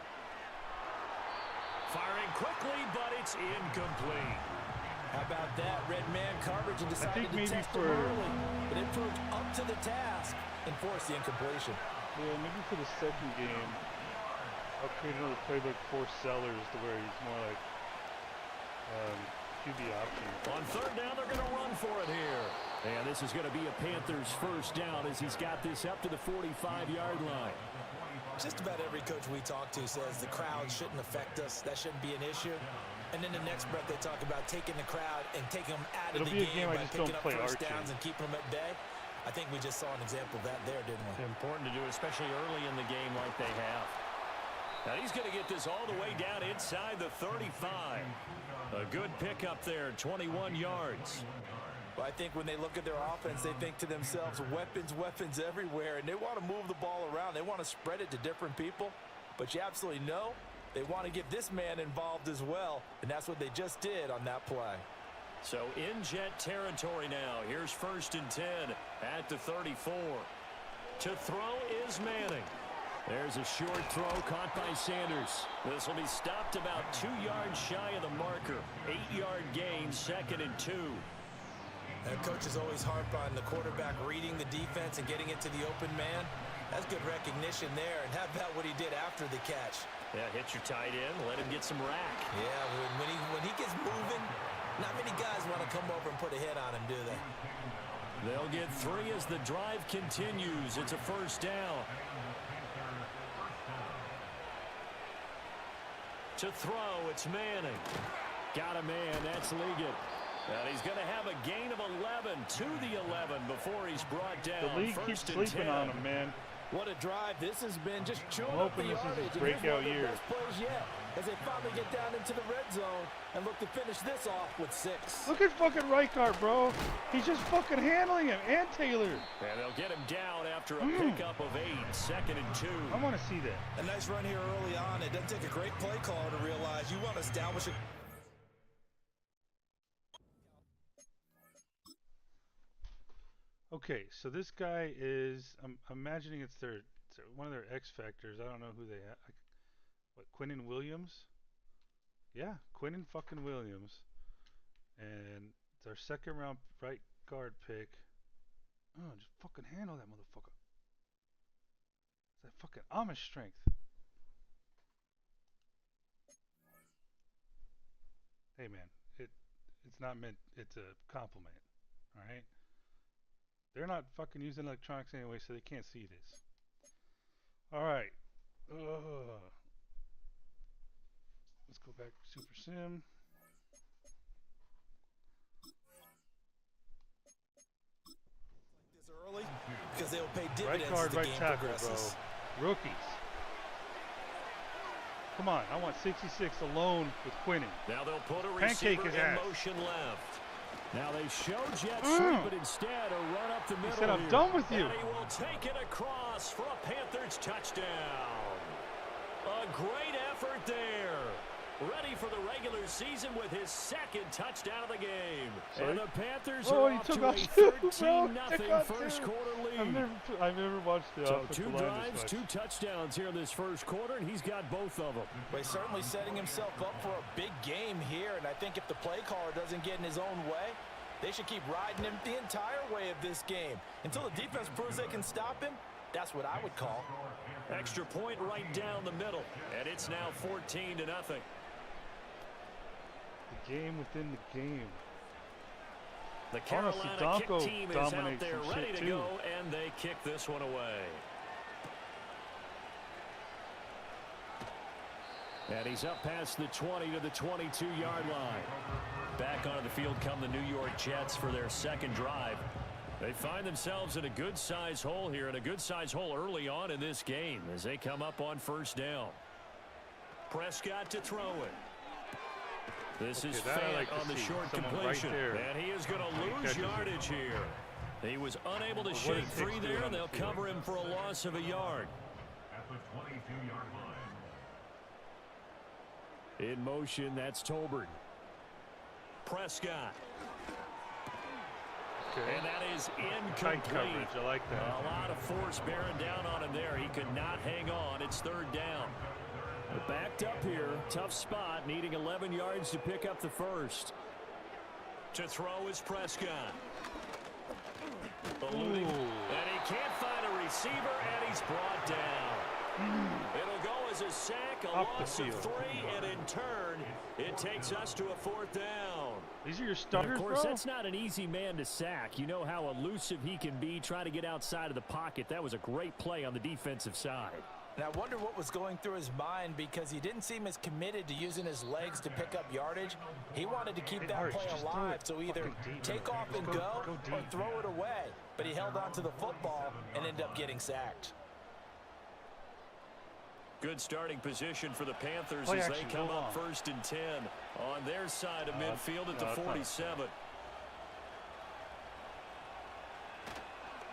Firing quickly, but it's incomplete. How about that? Red man coverage and decided to test him early. But it proved up to the task and forced the incompletion. Yeah, maybe for the 2nd game, I'll create another playbook for Sellers to where he's more like QB option. On 3rd down, they're going to run for it here. And this is going to be a Panthers 1st down as he's got this up to the 45-yard line. Just about every coach we talk to says the crowd shouldn't affect us. That shouldn't be an issue. And then the next breath they talk about taking the crowd and taking them out of the game by picking up first downs and keeping them at bay. I think we just saw an example of that there, didn't we? It's important to do, especially early in the game like they have. Now he's going to get this all the way down inside the 35. A good pickup there, 21 yards. Well, I think when they look at their offense, they think to themselves, weapons, weapons everywhere, and they want to move the ball around. They want to spread it to different people, but you absolutely know they want to get this man involved as well, and that's what they just did on that play. So in Jet territory now. Here's 1st and 10 at the 34. To throw is Manning. There's a short throw caught by Sanders. This will be stopped about 2 yards shy of the marker. 8-yard gain, 2nd and 2. Coaches always harp on the quarterback reading the defense and getting it to the open man. That's good recognition there. And how about what he did after the catch? Yeah, hit your tight end, let him get some rack. Yeah, when he gets moving, not many guys want to come over and put a hit on him, do they? They'll get 3 as the drive continues. It's a 1st down. To throw, it's Manning. Got a man, that's Liggett. And he's going to have a gain of 11 to the 11 before he's brought down. The league keeps sleeping on him, man. What a drive. This has been just chewing up the yardage. This is his breakout year. Best plays yet as they finally get down into the red zone and look to finish this off with 6. Look at fucking Reichard, bro. He's just fucking handling him, and Taylor. And they'll get him down after a pickup of 8, 2nd and 2. I want to see that. A nice run here early on. It doesn't take a great play caller to realize you want to establish a... Okay, so this guy is, I'm imagining it's one of their X factors. I don't know who they have. What, Quinnen Williams? Yeah, Quinnen fucking Williams. And it's our 2nd round right guard pick. Oh, just fucking handle that motherfucker. It's that fucking Amish strength. Hey man, it's not meant. It's a compliment. All right. They're not fucking using electronics anyway, so they can't see this. All right. Let's go back to Super Sim. This early because they will pay dividends Right guard, as the right game tackle, progresses. bro. Rookies. Come on, I want 66 alone with Quinnen. Now they'll put a Pancake receiver his in ass. motion left. Now they show jet sweep, but instead a run up the middle. He said, I'm here. done with you. And he will take it across for a Panthers touchdown. A great effort there. Ready for the regular season with his second touchdown of the game. Sorry? And the Panthers Oh, are he off took to a off two, bro. 13-0 first quarter lead. I've never watched the So offensive 2 line this drives, much. 2 touchdowns here in this first quarter, and he's got both of them. Well, he's certainly setting himself up for a big game here, and I think if the play caller doesn't get in his own way, they should keep riding him the entire way of this game. Until the defense proves they can stop him, that's what I would call. Extra point right down the middle, and it's now 14-0. The game within the game. The Carolina kick Donko team is out dominates there some ready shit to too. go, and they kick this one away. And he's up past the 20 to the 22-yard line. Back onto the field come the New York Jets for their second drive. They find themselves in a good-sized hole here, and a good-sized hole early on in this game as they come up on first down. Prescott to throw it. This is Fant on the short completion, and he is going to lose yardage here. He was unable to shake free there, and they'll cover him for a loss of a yard. At the 22-yard line. In motion, that's Tolbert. Prescott. Okay. And that is Tight incomplete. coverage. I like that. A lot of force bearing down on him there. He could not hang on. It's third down. They're backed up here. Tough spot. Needing 11 yards to pick up the first. To throw is Prescott. Eluding. And he can't find a receiver, and he's brought down. It'll go as a sack, a loss of 3, and in turn, it takes us to a fourth down. These are your starters, Of course, bro? that's not an easy man to sack. You know how elusive he can be, trying to get outside of the pocket. That was a great play on the defensive side. And I wonder what was going through his mind because he didn't seem as committed to using his legs to pick up yardage. He wanted to keep that play alive, so either take off and go or throw it away. But he held on to the football and ended up getting sacked. Good starting position for the Panthers as they come up 1st and 10 on their side of midfield at the 47.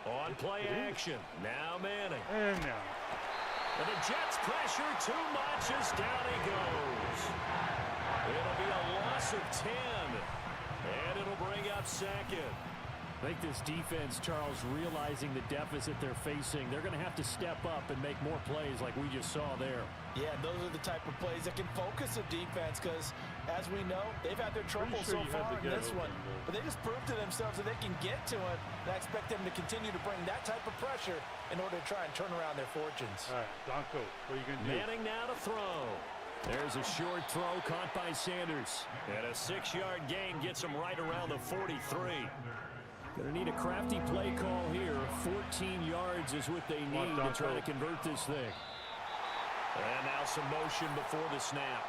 On play action. Now Manning. And now. And the Jets pressure too much as down he goes. It'll be a loss of 10. And it'll bring up second. I think this defense, Charles, realizing the deficit they're facing, they're going to have to step up and make more plays like we just saw there. Yeah, those are the type of plays that can focus a defense because, as we know, they've had their trouble so far in this one. But they just proved to themselves that they can get to it, and I expect them to continue to bring that type of pressure in order to try and turn around their fortunes. All right, Donko, what are you going to do? Manning now to throw. There's a short throw caught by Sanders. And a 6-yard gain gets him right around the 43. Going to need a crafty play call here. 14 yards is what they need to try to convert this thing. And now some motion before the snap.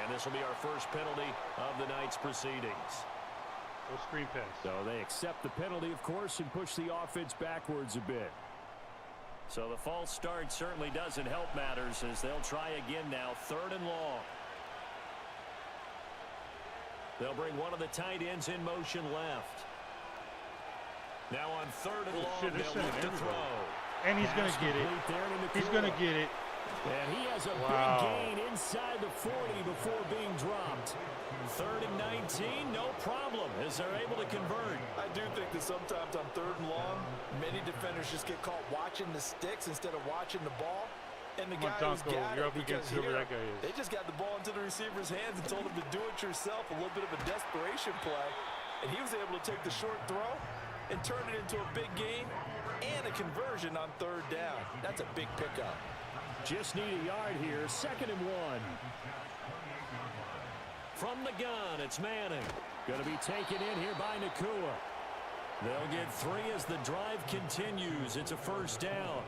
And this will be our first penalty of the night's proceedings. Go screen pass. So they accept the penalty, of course, and push the offense backwards a bit. So the false start certainly doesn't help matters as they'll try again now. 3rd and long. They'll bring one of the tight ends in motion left. Now on 3rd and long, they'll look to throw. And he's going to get it. He's going to get it. And he has a big gain inside the 40 before being dropped. 3rd and 19, no problem as they're able to convert. I do think that sometimes on 3rd and long, many defenders just get caught watching the sticks instead of watching the ball. And the guy who's got it, because here, they just got the ball into the receiver's hands and told him to do it yourself, a little bit of a desperation play. And he was able to take the short throw and turn it into a big game and a conversion on third down. That's a big pickup. Just need a yard here. 2nd and 1. From the gun, it's Manning. Going to be taken in here by Nakua. They'll get 3 as the drive continues. It's a 1st down.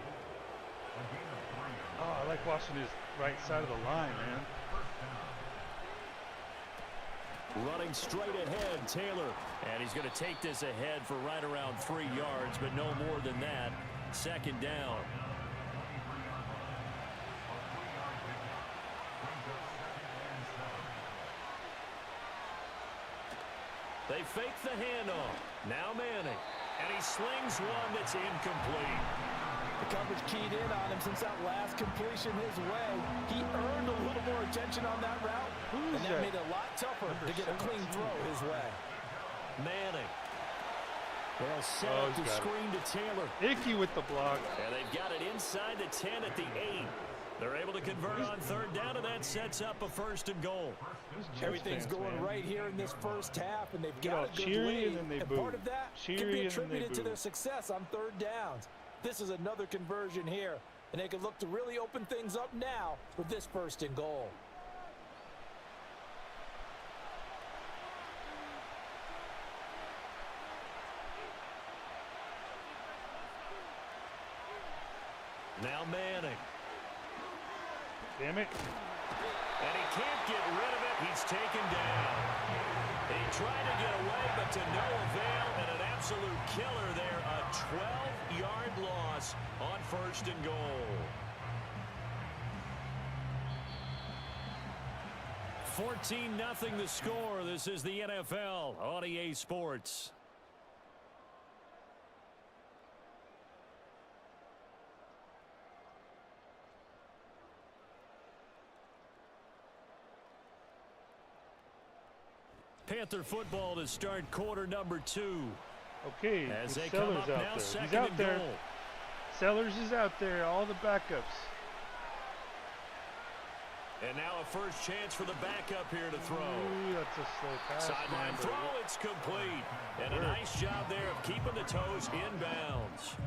Oh, I like watching his right side of the line, man. Running straight ahead, Taylor. And he's going to take this ahead for right around 3 yards, but no more than that. 2nd down. They fake the handoff. Now Manning. And he slings one that's incomplete. The coverage keyed in on him since that last completion his way. He earned a little more attention on that route, and that made it a lot tougher to get a clean throw his way. Manning. They'll set up the screen to Taylor. Icky with the block. And they've got it inside the 10 at the 8. They're able to convert on 3rd down, and that sets up a 1st and goal. Everything's going right here in this first half, and they've got a good lead. And part of that can be attributed to their success on 3rd downs. This is another conversion here, and they can look to really open things up now with this 1st and goal. Now Manning. Damn it. And he can't get rid of it. He's taken down. He tried to get away, but to no avail, and an absolute killer there. A 12-yard loss on 1st and goal. 14-0 the score. This is the NFL on EA Sports. Panther football to start quarter number 2. Okay, as they Sellers come up out now, there. He's out there. Goal. Sellers is out there. All the backups. And now a first chance for the backup here to throw. Ooh, that's a slow pass. Sideline throw, it's complete. And a nice job there of keeping the toes inbounds.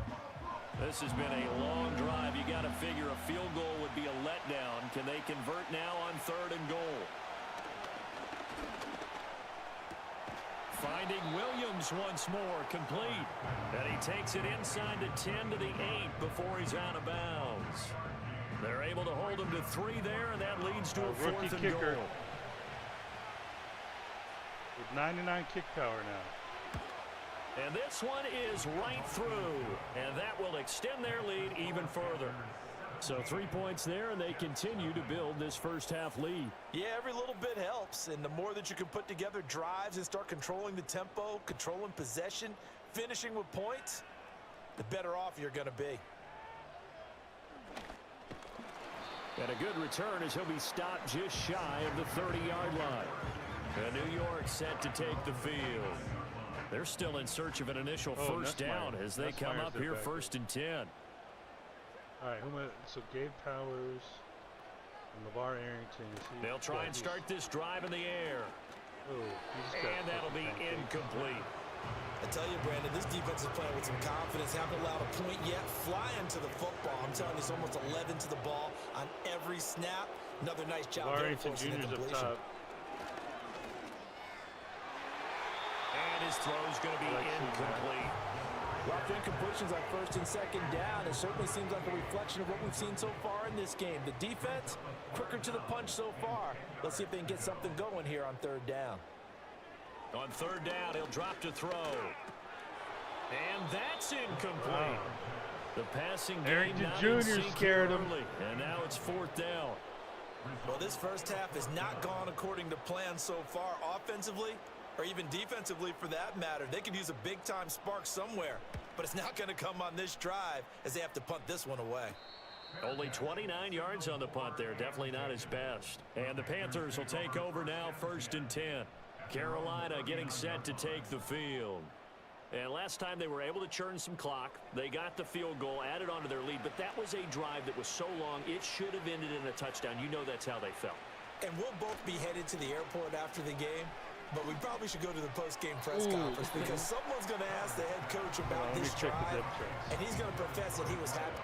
This has been a long drive. You got to figure a field goal would be a letdown. Can they convert now on 3rd and goal? Finding Williams once more, complete. And he takes it inside the 10 to the 8 before he's out of bounds. They're able to hold him to 3 there, and that leads to a 4th and kicker. goal. With 99 kick power now. And this one is right through, and that will extend their lead even further. So 3 points there, and they continue to build this first half lead. Yeah, every little bit helps, and the more that you can put together drives and start controlling the tempo, controlling possession, finishing with points, the better off you're going to be. And a good return as he'll be stopped just shy of the 30-yard line. And New York set to take the field. They're still in search of an initial first down as they come up here 1st and 10. All right, so Gabe Powers and LeVar Arrington. They'll try and start this drive in the air. And that'll be incomplete. I tell you, Brandon, this defense is playing with some confidence. Haven't allowed a point yet. Flying to the football. I'm telling you, it's almost 11 to the ball on every snap. Another nice job there forcing the completion. And his throw's going to be incomplete. Dropped incompletions on 1st and 2nd down. It certainly seems like a reflection of what we've seen so far in this game. The defense, quicker to the punch so far. Let's see if they can get something going here on 3rd down. On 3rd down, he'll drop to throw. And that's incomplete. Wow. The passing game Arrington not Jr. scared him. And now it's 4th down. Well, this first half has not gone according to plan so far offensively, or even defensively for that matter. They could use a big-time spark somewhere, but it's not going to come on this drive as they have to punt this one away. Only 29 yards on the punt there. Definitely not his best. And the Panthers will take over now 1st and 10. Carolina getting set to take the field. And last time they were able to churn some clock. They got the field goal, added on to their lead, but that was a drive that was so long it should have ended in a touchdown. You know that's how they felt. And we'll both be headed to the airport after the game. But we probably should go to the post-game press conference because someone's going to ask the head coach about this drive, and he's going to profess that he was happy.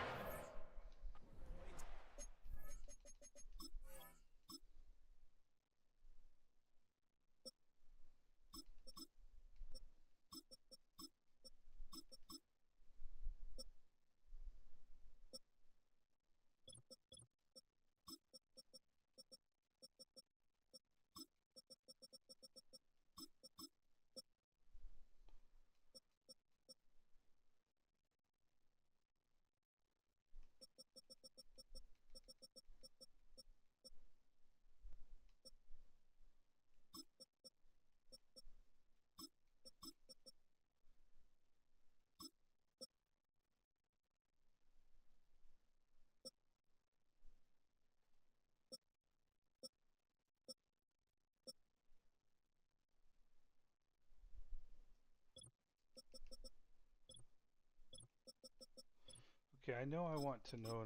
Okay, I know I want to know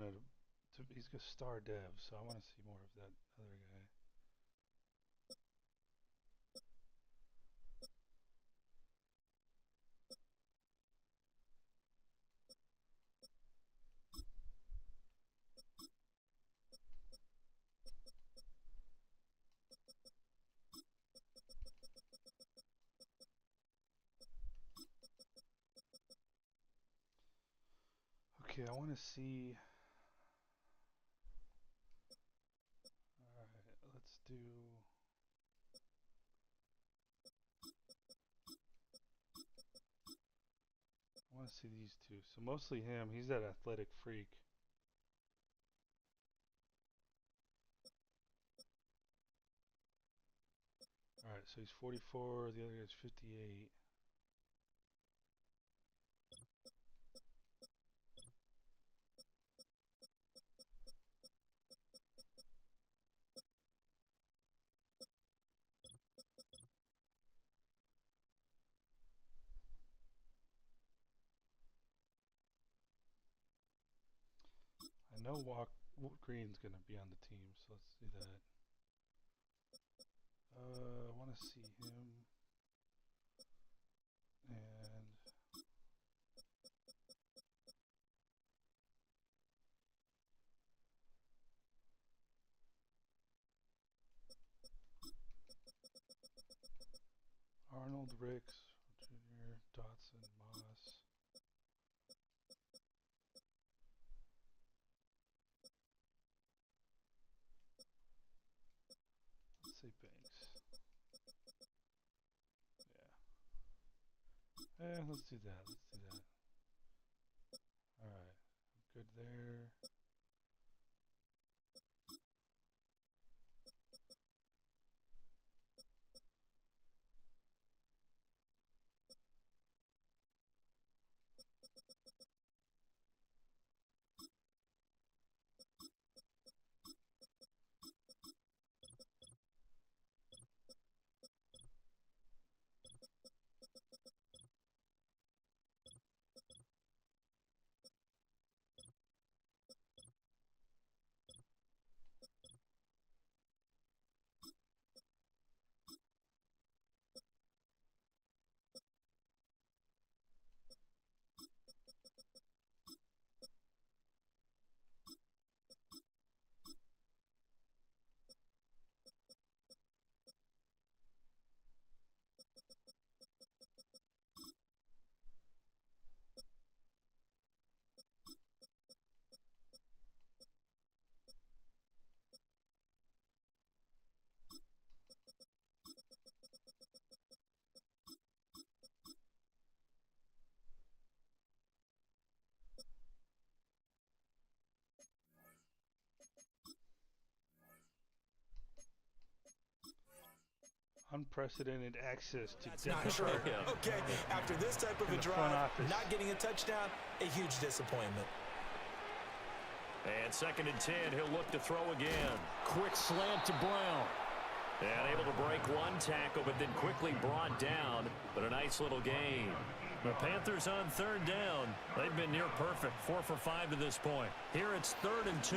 he's a star dev, so I want to see more of that other guy. Okay, I want to see. Alright, let's do. I want to see these two. So mostly him. He's that athletic freak. Alright, so he's 44. The other guy's 58. I know Green's going to be on the team, so let's do that. I want to see him. And Arnold, Ricks, Jr., Dotson, Moss. Let's say Banks. Yeah. Let's do that. Alright. Good there. Unprecedented access to That's not true. Okay, after this type of a drive, not getting a touchdown, a huge disappointment. And 2nd and 10, he'll look to throw again. Quick slant to Brown. And able to break one tackle, but then quickly brought down. But a nice little gain. The Panthers on third down. They've been near perfect. 4 for 5 to this point. Here it's 3rd and 2.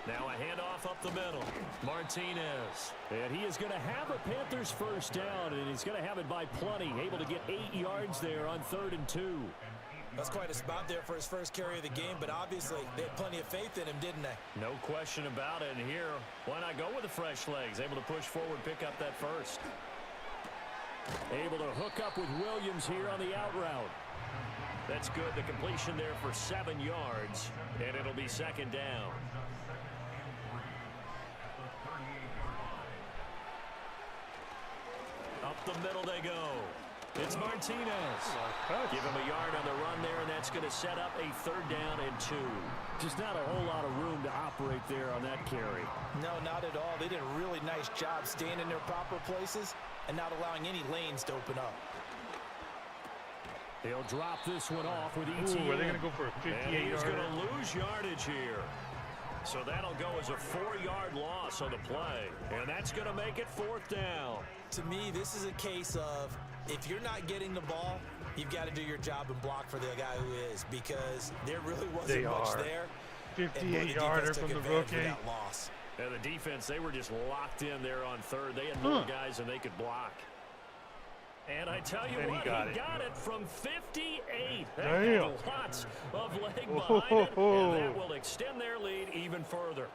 Now a handoff up the middle. Martinez. And he is going to have a Panthers first down, and he's going to have it by plenty. Able to get 8 yards there on 3rd and 2. That's quite a spot there for his first carry of the game, but obviously they had plenty of faith in him, didn't they? No question about it. And here, why not go with the fresh legs? Able to push forward, pick up that first. Able to hook up with Williams here on the out route. That's good. The completion there for 7 yards, and it'll be 2nd down. Up the middle they go. It's Martinez. Give him a yard on the run there, and that's going to set up a 3rd down and 2. Just not a whole lot of room to operate there on that carry. No, not at all. They did a really nice job staying in their proper places and not allowing any lanes to open up. They'll drop this one off with ETN. Ooh, are they going to go for a 58-yard? And he's going to lose yardage here. So that'll go as a 4-yard loss on the play. And that's going to make it 4th down. To me, this is a case of if you're not getting the ball, you've got to do your job and block for the guy who is, because there really wasn't much there. 58-yarder from the rookie. Loss. And the defense, they were just locked in there on 3rd. They had more guys than they could block. And I tell you what, he got it from 58. That had lots of leg behind it, and that will extend their lead even further.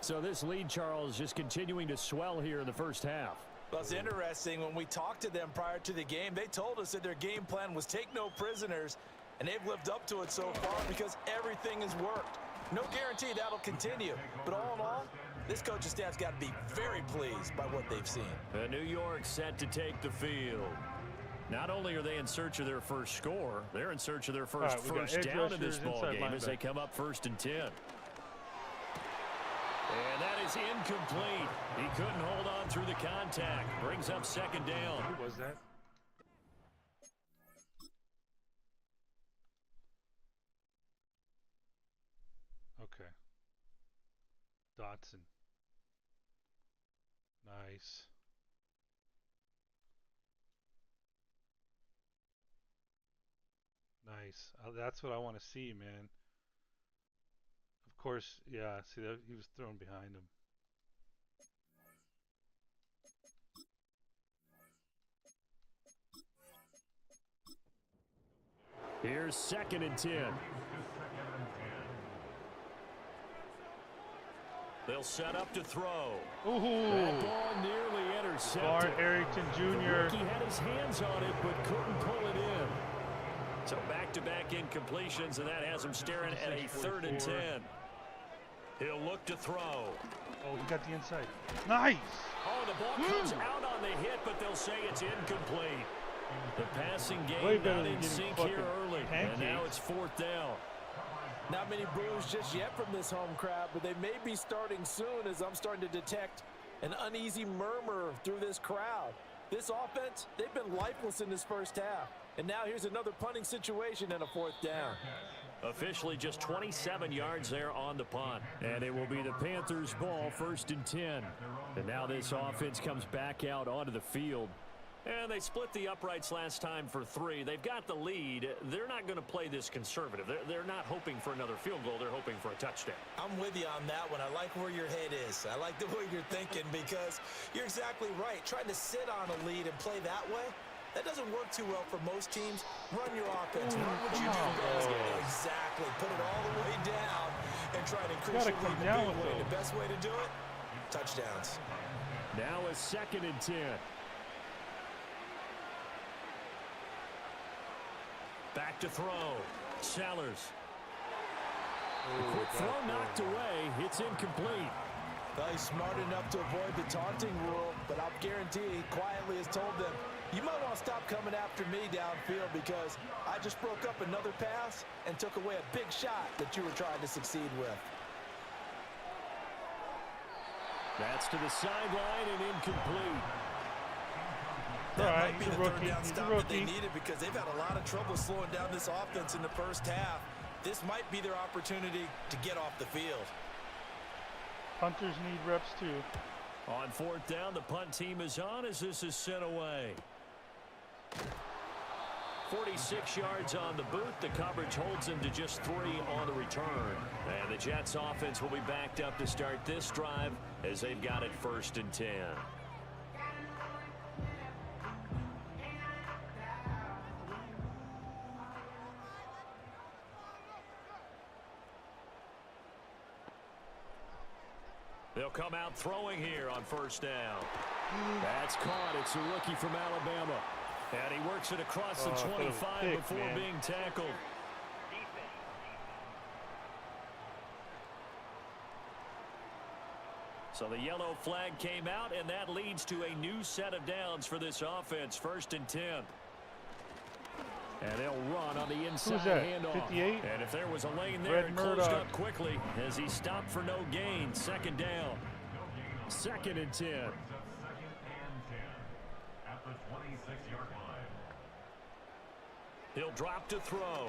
So this lead, Charles, just continuing to swell here in the first half. Well, it's interesting. When we talked to them prior to the game, they told us that their game plan was take no prisoners, and they've lived up to it so far because everything has worked. No guarantee that'll continue, but all in all, this coaching staff's got to be very pleased by what they've seen. New York set to take the field. Not only are they in search of their first score, they're in search of their first down in this ball game as they come up 1st and 10. And that is incomplete. He couldn't hold on through the contact. Brings up 2nd down. Who was that? Okay. Dotson. Nice. Nice. That's what I want to see, man. Of course, yeah. See, that he was thrown behind him. Here's 2nd and 10. They'll set up to throw. Ooh. That ball nearly intercepted. Bart Arrington Jr. He had his hands on it, but couldn't pull it in. So back-to-back incompletions, and that has him staring at a 3rd and 10. He'll look to throw. Oh, he got the inside. Nice. Oh, the ball comes out on the hit, but they'll say it's incomplete. The passing game not in sync here early, and now it's 4th down. Not many boos just yet from this home crowd, but they may be starting soon as I'm starting to detect an uneasy murmur through this crowd. This offense, they've been lifeless in this first half. And now here's another punting situation and a 4th down. Officially just 27 yards there on the punt. And it will be the Panthers' ball, 1st and 10. And now this offense comes back out onto the field. And they split the uprights last time for 3. They've got the lead. They're not going to play this conservative. They're not hoping for another field goal. They're hoping for a touchdown. I'm with you on that one. I like where your head is. I like the way you're thinking because you're exactly right. Trying to sit on a lead and play that way, that doesn't work too well for most teams. Run your offense. Run what you do best. Exactly. Put it all the way down and try to increase your lead. The best way to do it, touchdowns. Now a 2nd and 10. Back to throw. Sellers. Quick throw knocked away. It's incomplete. Well, he's smart enough to avoid the taunting rule, but I'll guarantee he quietly has told them, you might want to stop coming after me downfield because I just broke up another pass and took away a big shot that you were trying to succeed with. That's to the sideline and incomplete. That might be the 3rd down stop that they needed because they've had a lot of trouble slowing down this offense in the first half. This might be their opportunity to get off the field. Punters need reps too. On 4th down, the punt team is on as this is sent away. 46 yards on the boot. The coverage holds him to just 3 on the return. And the Jets offense will be backed up to start this drive as they've got it 1st and 10. They'll come out throwing here on 1st down. That's caught. It's a rookie from Alabama. And he works it across the 25 before being tackled. So the yellow flag came out, and that leads to a new set of downs for this offense. 1st and 10. And they'll run on the inside Who's that? handoff. 58? And if there was a lane there, Red it closed Murdoch. up quickly as he stopped for no gain. 2nd down. 2nd and 10. At the 26-yard line. He'll drop to throw.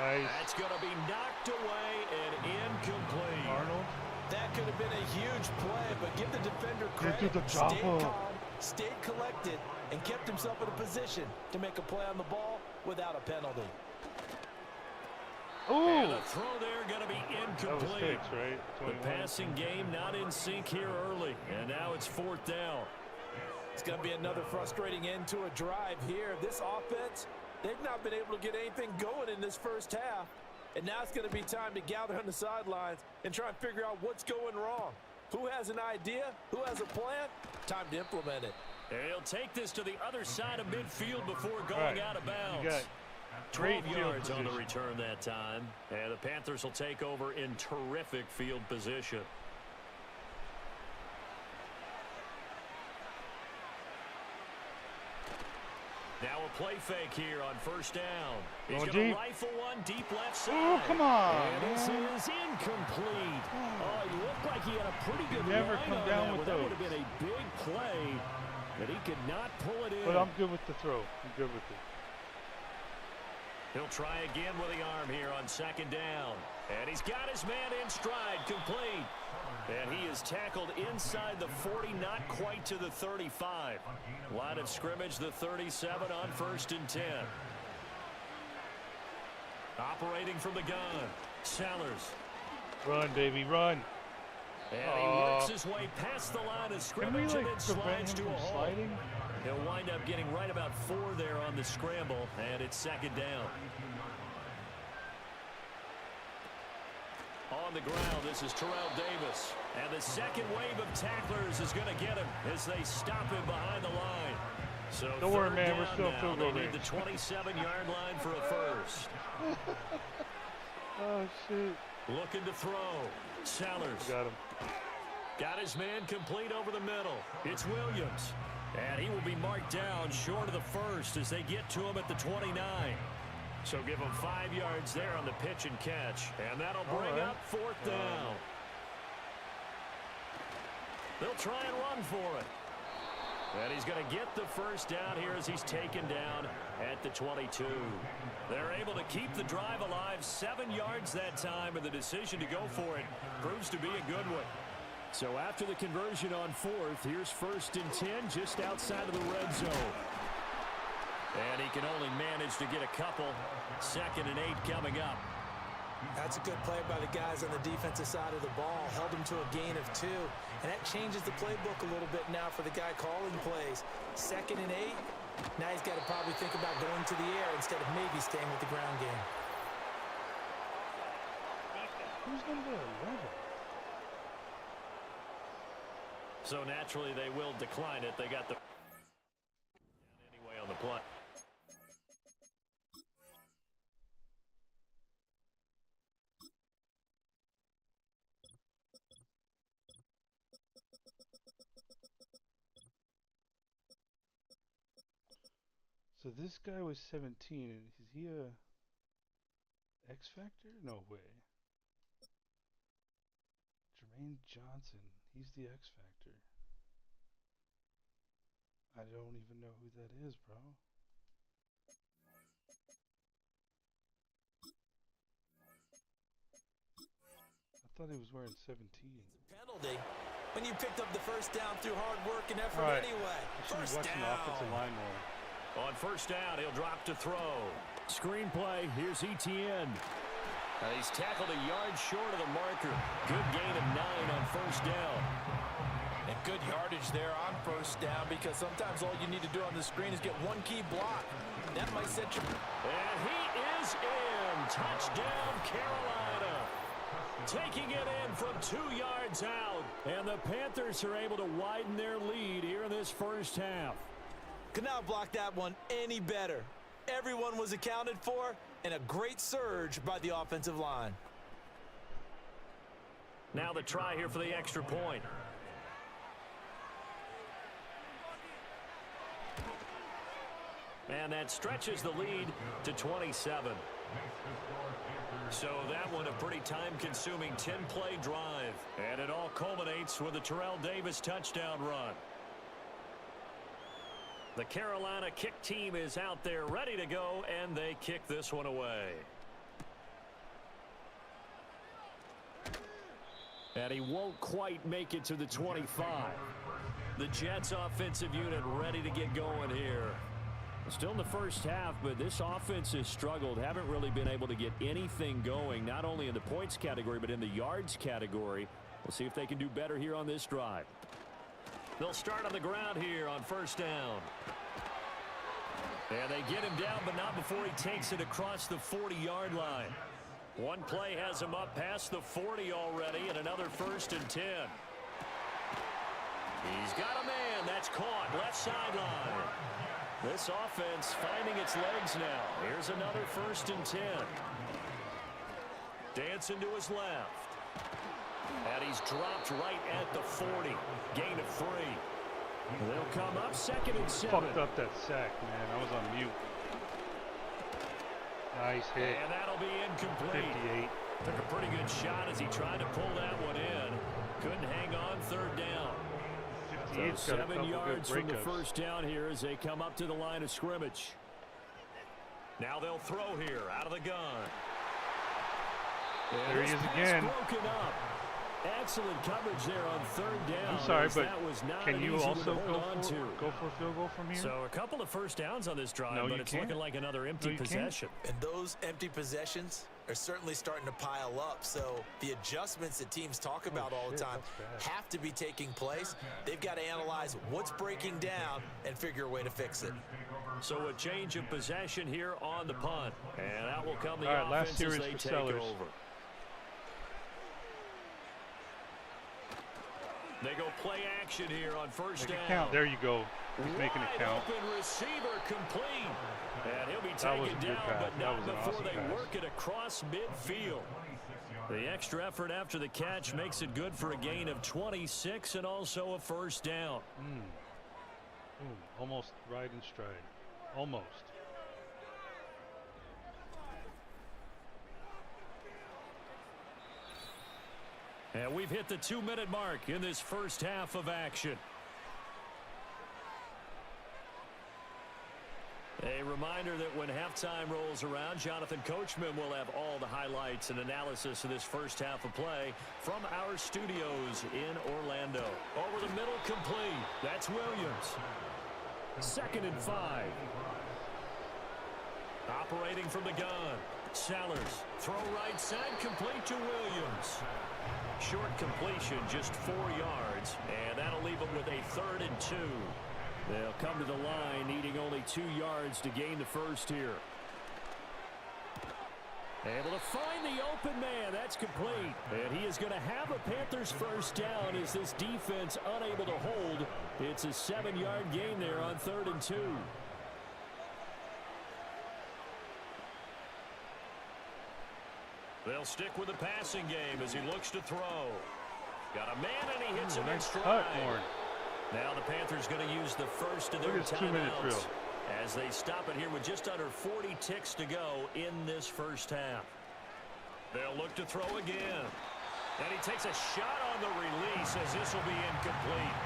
Nice. That's going to be knocked away and incomplete. Arnold. That could have been a huge play, but give the defender credit. Get to the Stayed chopper. calm, stayed collected, and kept himself in a position to make a play on the ball without a penalty. And Ooh. the throw there going to be That was incomplete. fixed, right? The 21. passing game not in sync here early, and now it's 4th down. It's going to be another frustrating end to a drive here. This offense, they've not been able to get anything going in this first half. And now it's going to be time to gather on the sidelines and try and figure out what's going wrong. Who has an idea? Who has a plan? Time to implement it. And he'll take this to the other side of midfield before going Right. out of You bounds. got 12 great field yards on the position. return that time. And the Panthers will take over in terrific field position. Now a play fake here on 1st down. He's Going going to deep. rifle one deep left side. Oh, come on. And this man. is incomplete. Oh, he looked like he had a pretty good Never line come on down that with one. That those. would have been a big play, but he could not pull it in. But I'm good with the throw. I'm good with it. He'll try again with the arm here on 2nd down. And he's got his man in stride, complete. And he is tackled inside the 40, not quite to the 35. Line of scrimmage, the 37 on 1st and 10. Operating from the gun, Sellers. Run, baby, run. And he works his way past the line of Can we, scrimmage and like, then prevent slides him to a from hole. sliding? He'll wind up getting right about 4 there on the scramble, and it's 2nd down. On the ground, this is Terrell Davis. And the second wave of tacklers is going to get him as they stop him behind the line. So Don't worry, 3rd man, we're down still now. field goal They need the range. 27-yard line for a first. Oh, shit. Looking to throw. Sellers. Got him. Got his man complete over the middle. It's Williams. And he will be marked down short of the first as they get to him at the 29. So give him 5 yards there on the pitch and catch. And that'll bring up 4th down. They'll try and run for it. And he's going to get the first down here as he's taken down at the 22. They're able to keep the drive alive, 7 yards that time, and the decision to go for it proves to be a good one. So after the conversion on 4th, here's 1st and 10 just outside of the red zone. And he can only manage to get a couple. 2nd and 8 coming up. That's a good play by the guys on the defensive side of the ball. Held him to a gain of 2. And that changes the playbook a little bit now for the guy calling plays. 2nd and 8. Now he's got to probably think about going to the air instead of maybe staying with the ground game. Who's number 11? So naturally they will decline it. They got the anyway on the play. So this guy was 17, and is he a X Factor? No way. Jermaine Johnson, he's the X Factor. I don't even know who that is, bro. I thought he was wearing 17. Penalty when you picked up the first down through hard work and effort Right. anyway. I should be First watching the down. offensive line more. On first down, he'll drop to throw. Screen play, here's Etienne. He's tackled a yard short of the marker. Good gain of 9 on first down. And good yardage there on first down, because sometimes all you need to do on the screen is get one key block. That might set you. And he is in. Touchdown, Carolina. Taking it in from 2 yards out. And the Panthers are able to widen their lead here in this first half. Could not block that one any better. Everyone was accounted for, and a great surge by the offensive line. Now the try here for the extra point. And that stretches the lead to 27. So that one a pretty time-consuming 10-play drive. And it all culminates with a Terrell Davis touchdown run. The Carolina kick team is out there ready to go, and they kick this one away. And he won't quite make it to the 25. The Jets offensive unit ready to get going here. Still in the first half, but this offense has struggled. Haven't really been able to get anything going, not only in the points category, but in the yards category. We'll see if they can do better here on this drive. They'll start on the ground here on first down. And they get him down, but not before he takes it across the 40-yard line. One play has him up past the 40 already, and another 1st and 10. He's got a man. That's caught. Left sideline. This offense finding its legs now. Here's another 1st and 10. Dancing to his left. And he's dropped right at the 40. Gain of 3. They'll come up 2nd and 7. Fucked up that sack, man. I was on mute. Nice hit. And that'll be incomplete. 58. Took a pretty good shot as he tried to pull that one in. Couldn't hang on 3rd down. So 7 yards from the first down here as they come up to the line of scrimmage. Now they'll throw here out of the gun. There he is again. Broken up. Excellent coverage there on 3rd down. I'm sorry, but that was not can you also go for a field goal from here? So a couple of first downs on this drive, no, but it's looking like another empty possession. And those empty possessions are certainly starting to pile up. So the adjustments that teams talk about all the time have to be taking place. They've got to analyze what's breaking down and figure a way to fix it. So a change of possession here on the punt. And that will come the offense last series as they for take Sellers. over. They go play action here on first down. Count. There you go. He's making it count. Open receiver complete. And he'll be taken down, but not before they work it across midfield. The extra effort after the catch makes it good for a gain of 26 and also a first down. Almost right in stride. Almost. And we've hit the 2-minute mark in this first half of action. A reminder that when halftime rolls around, Jonathan Coachman will have all the highlights and analysis of this first half of play from our studios in Orlando. Over the middle, complete. That's Williams. 2nd and 5. Operating from the gun. Sellers. Throw right side, complete to Williams. Short completion, just 4 yards, and that'll leave them with a 3rd and 2. They'll come to the line, needing only 2 yards to gain the first here. Able to find the open man. That's complete. And he is going to have a Panthers first down as this defense unable to hold. It's a 7-yard gain there on 3rd and 2. They'll stick with the passing game as he looks to throw. Got a man, and he hits him in stride. Now the Panthers going to use the first of their timeouts as they stop it here with just under 40 ticks to go in this first half. They'll look to throw again. And he takes a shot on the release as this will be incomplete.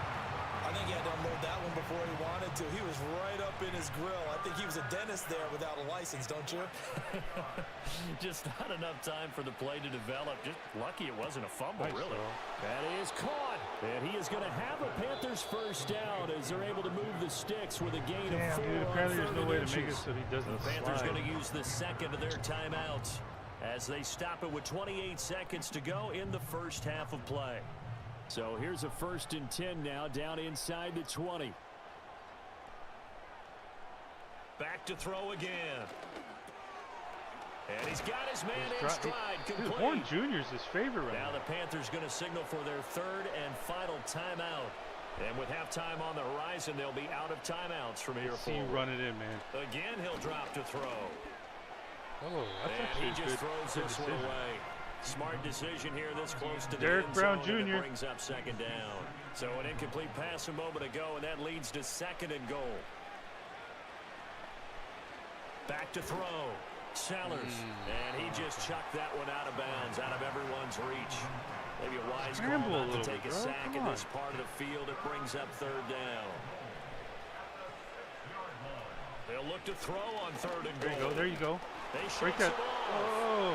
A I think he had to unload that one before he wanted to. He was right up in his grill. I think he was a dentist there without a license, don't you? Just not enough time for the play to develop. Just lucky it wasn't a fumble, really. That is caught. And he is going to have a Panthers first down as they're able to move the sticks with a gain of 4 dude, on apparently there's 30 no way to inches. make it so he doesn't The Panthers slide. going to use the second of their timeouts as they stop it with 28 seconds to go in the first half of play. So here's a 1st and 10 now, down inside the 20. Back to throw again. And he's got his man in stride, complete. Horn Jr.'s his favorite right Now the Panthers going to signal for their 3rd and final timeout. And with halftime on the horizon, they'll be out of timeouts from here See you forward. run it in, man. Again, he'll drop to throw. Oh, that's And actually he just good, throws good this one decision. away. Smart decision here this close to the Derek end Brown zone, and Jr. it brings up 2nd down. So an incomplete pass a moment ago, and that leads to 2nd and goal. Back to throw. Sellers. And he just chucked that one out of bounds, out of everyone's reach. Maybe a wise call Scramble a not to little take bit, a bro. sack Come in on. this part of the field. It brings up 3rd down. They'll look to throw on 3rd and There you goal. go, there you go. They Break shakes that. it off. Oh.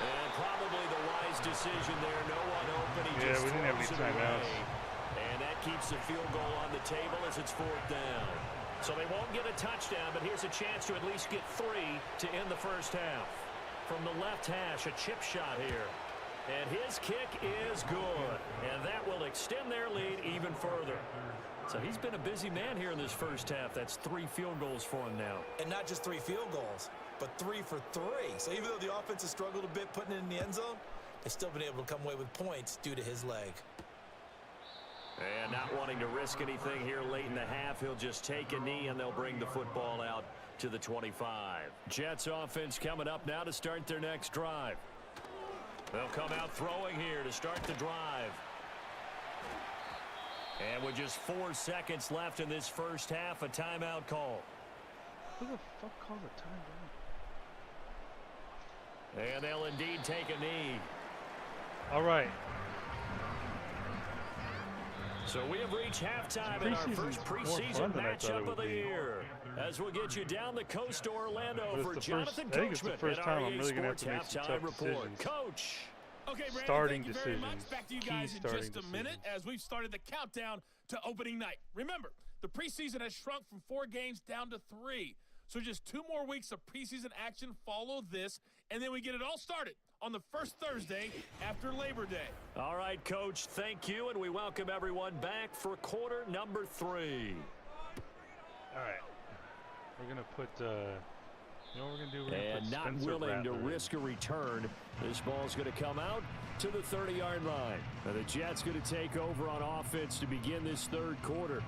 And probably the wise decision there. No one open. He Yeah, just we didn't have any throws it timeouts. away. And that keeps the field goal on the table as it's 4th down. So they won't get a touchdown, but here's a chance to at least get 3 to end the first half. From the left hash, a chip shot here. And his kick is good. And that will extend their lead even further. So he's been a busy man here in this first half. That's 3 field goals for him now. And not just 3 field goals, but 3 for 3. So even though the offense has struggled a bit putting it in the end zone, they've still been able to come away with points due to his leg. And not wanting to risk anything here late in the half, he'll just take a knee and they'll bring the football out to the 25. Jets offense coming up now to start their next drive. They'll come out throwing here to start the drive. And with just 4 seconds left in this first half, a timeout call. Who the fuck called a timeout? And they'll indeed take a knee. All right. So we have reached halftime in our first Preseason's more preseason fun than I thought it matchup would of the be. year. As we'll get you down the coast to Orlando But for it's the Jonathan first, I think it's the Coachman first at time our I'm really going to have Sports to make some Halftime tough Report. decisions. Coach. Okay, Brandon, Starting thank you very decisions. much. Back to you Key guys in starting just a minute decisions. as we've started the countdown to opening night. Remember, the preseason has shrunk from 4 games down to 3. So just 2 more weeks of preseason action follow this, and then we get it all started on the first Thursday after Labor Day. All right, Coach, thank you, and we welcome everyone back for quarter number 3. All right. We're going to put, you know what we're going to do? We're gonna And put not Spencer willing to Rattler in. risk a return. This ball's going to come out to the 30-yard line. Now the Jets going to take over on offense to begin this 3rd quarter.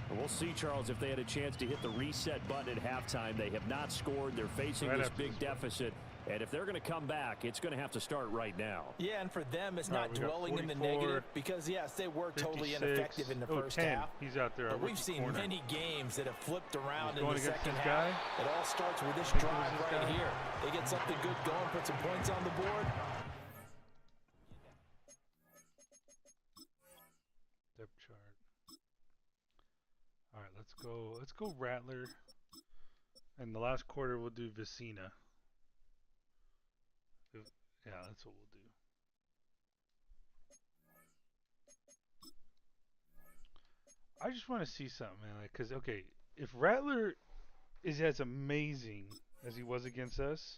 And we'll see, Charles, if they had a chance to hit the reset button at halftime. They have not scored. They're facing Right this after big this deficit. And if they're going to come back, it's going to have to start right now. Yeah, and for them, it's All right, not we got dwelling in the 44, negative because, yes, they were totally 56. ineffective in the first 10. half. He's out there. But our we've rookie seen corner. many games that have flipped around He's in going the against second this half. guy. It all starts with this Think it was drive this right guy? here. They get something good going, put some points on the board. Depth chart. All right, let's go. Let's go Rattler. And the last quarter we'll do Vicina. Yeah, that's what we'll do. I just want to see something, man. Like, cause okay, if Rattler is as amazing as he was against us,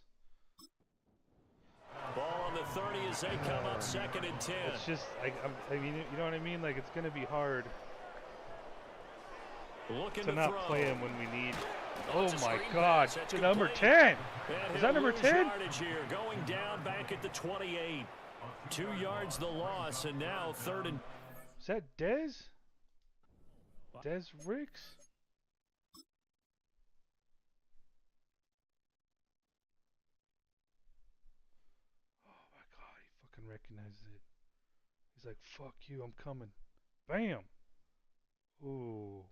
Ball on the 30 as they come up 2nd and 10. it's just I mean, you know what I mean? Like, it's gonna be hard Looking to to not throw. play him when we need. Oh, Oh it's a my screen God! pass. That's To number complete. 10. And Is he'll that number lose 10? yardage here, going down back at the 28. 2 yards the loss, and now 3rd and... Is that Dez? Dez Ricks? Oh my God, he fucking recognizes it. He's like, fuck you, I'm coming. Bam! Ooh.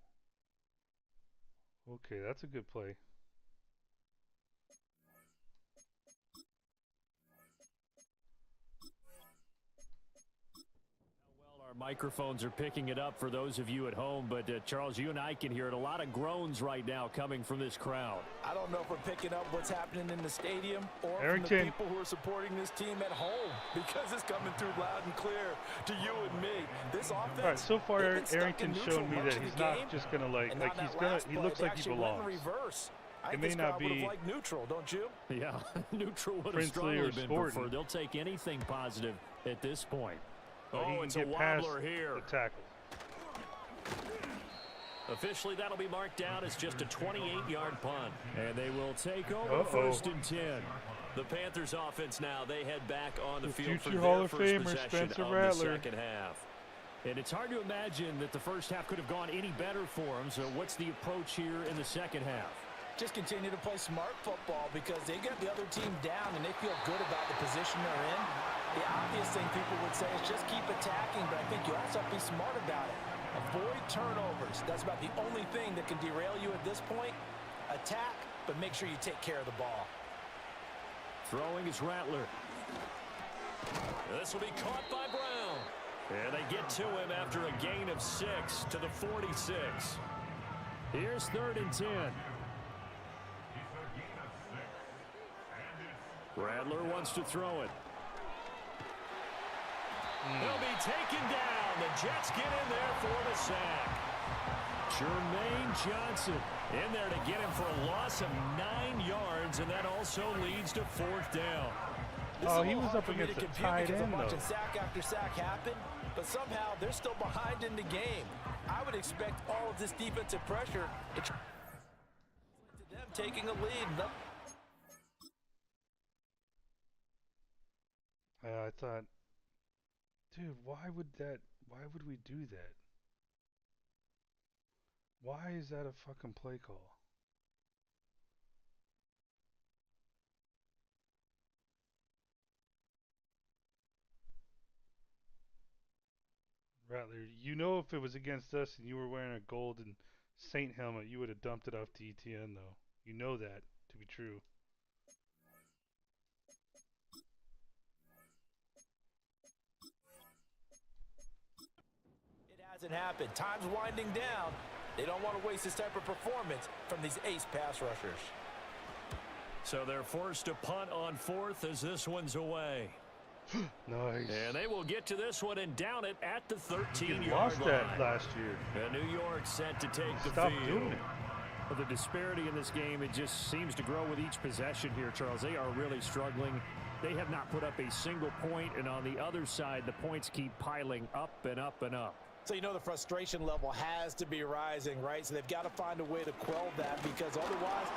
Okay, that's a good play. Well, our Microphones are picking it up for those of you at home, but Charles, you and I can hear it. A lot of groans right now coming from this crowd. I don't know if we're picking up what's happening in the stadium or from the people who are supporting this team at home, because it's coming through loud and clear to you and me. This offense. All right, so far Arrington's shown me that he's not just gonna he looks like he belongs. It may not be like neutral, don't you? Yeah, neutral would have strongly been preferred. They'll take anything positive at this point. Oh, it's a wobbler here. The tackle. Officially, that'll be marked down as just a 28-yard punt. And they will take over first and 10. The Panthers offense now, they head back on the field for future their Hall of first Famer, possession Spencer of Rattler. the second half. And it's hard to imagine that the first half could have gone any better for them. So what's the approach here in the second half? Just continue to play smart football, because they get the other team down and they feel good about the position they're in. The obvious thing people would say is just keep attacking, but I think you also have to be smart about it. Avoid turnovers. That's about the only thing that can derail you at this point. Attack, but make sure you take care of the ball. Throwing is Rattler. This will be caught by Brown. And they get to him after a gain of 6 to the 46. Here's 3rd and 10. Rattler wants to throw it. He'll be taken down. The Jets get in there for the sack. Jermaine Johnson in there to get him for a loss of 9 yards, and that also leads to 4th down. Oh, he was up against a tight end, though. Watching sack after sack happen, but somehow they're still behind in the game. I would expect all of this defensive pressure to them taking a lead. I thought, dude, why would we do that? Why is that a fucking play call? Rattler, you know, if it was against us and you were wearing a golden Saint helmet, you would have dumped it off to ETN, though. You know that to be true. Hasn't happened. Time's winding down. They don't want to waste this type of performance from these ace pass rushers. So they're forced to punt on 4th as this one's away. Nice. And they will get to this one and down it at the 13-yard line. Lost that last year. And New York set to take the Stop field. doing it. Well, the disparity in this game, it just seems to grow with each possession here, Charles. They are really struggling. They have not put up a single point, and on the other side, the points keep piling up and up and up. So you know the frustration level has to be rising, right? So they've got to find a way to quell that, because otherwise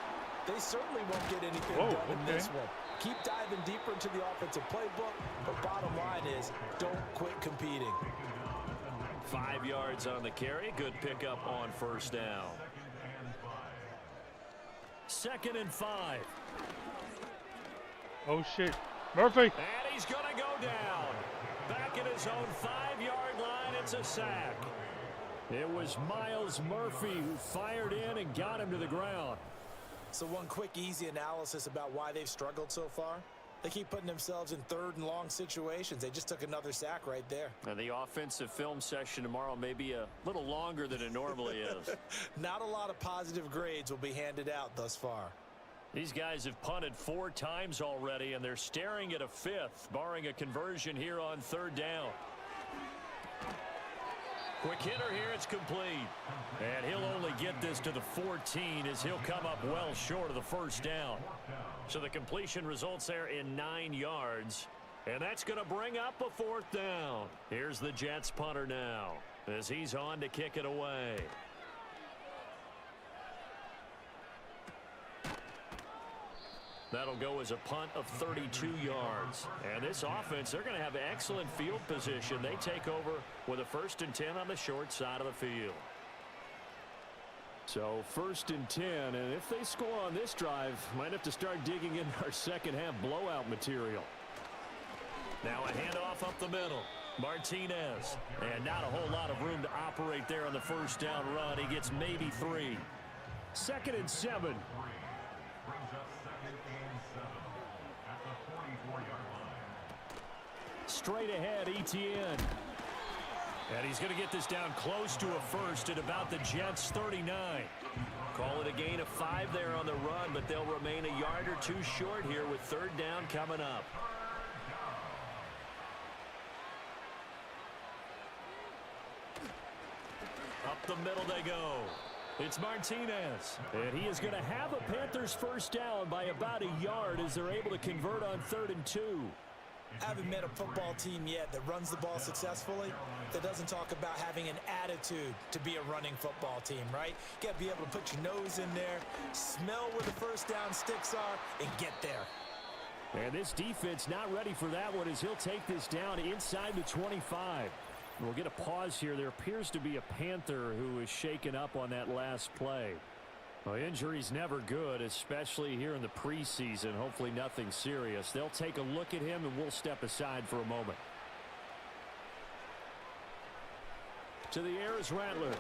they certainly won't get anything done in this one. Keep diving deeper into the offensive playbook, but bottom line is don't quit competing. 5 yards on the carry. Good pickup on 1st down. 2nd and 5. Oh, shit. Murphy. And he's going to go down. Back at his own 5-yard line, it's a sack. It was Myles Murphy who fired in and got him to the ground. So one quick, easy analysis about why they've struggled so far. They keep putting themselves in 3rd and long situations. They just took another sack right there. And the offensive film session tomorrow may be a little longer than it normally is. Not a lot of positive grades will be handed out thus far. These guys have punted 4 times already, and they're staring at a 5th, barring a conversion here on 3rd down. Quick hitter here, it's complete. And he'll only get this to the 14 as he'll come up well short of the 1st down. So the completion results there in 9 yards. And that's going to bring up a 4th down. Here's the Jets punter now as he's on to kick it away. That'll go as a punt of 32 yards. And this offense, they're going to have excellent field position. They take over with a 1st and 10 on the short side of the field. So 1st and 10, and if they score on this drive, might have to start digging in our second half blowout material. Now a handoff up the middle. Martinez. And not a whole lot of room to operate there on the 1st down run. He gets maybe 3. 2nd and 7. Straight ahead, ETN. And he's going to get this down close to a first at about the Jets' 39. Call it a gain of 5 there on the run, but they'll remain a yard or two short here with third down coming up. Up the middle they go. It's Martinez. And he is going to have a Panthers first down by about a yard as they're able to convert on 3rd and 2. I haven't met a football team yet that runs the ball successfully that doesn't talk about having an attitude to be a running football team, right? You got to be able to put your nose in there, smell where the first down sticks are, and get there. And this defense not ready for that one as he'll take this down inside the 25. We'll get a pause here. There appears to be a Panther who is shaken up on that last play. Well, injury's never good, especially here in the preseason. Hopefully nothing serious. They'll take a look at him, and we'll step aside for a moment. To the air is Rattler.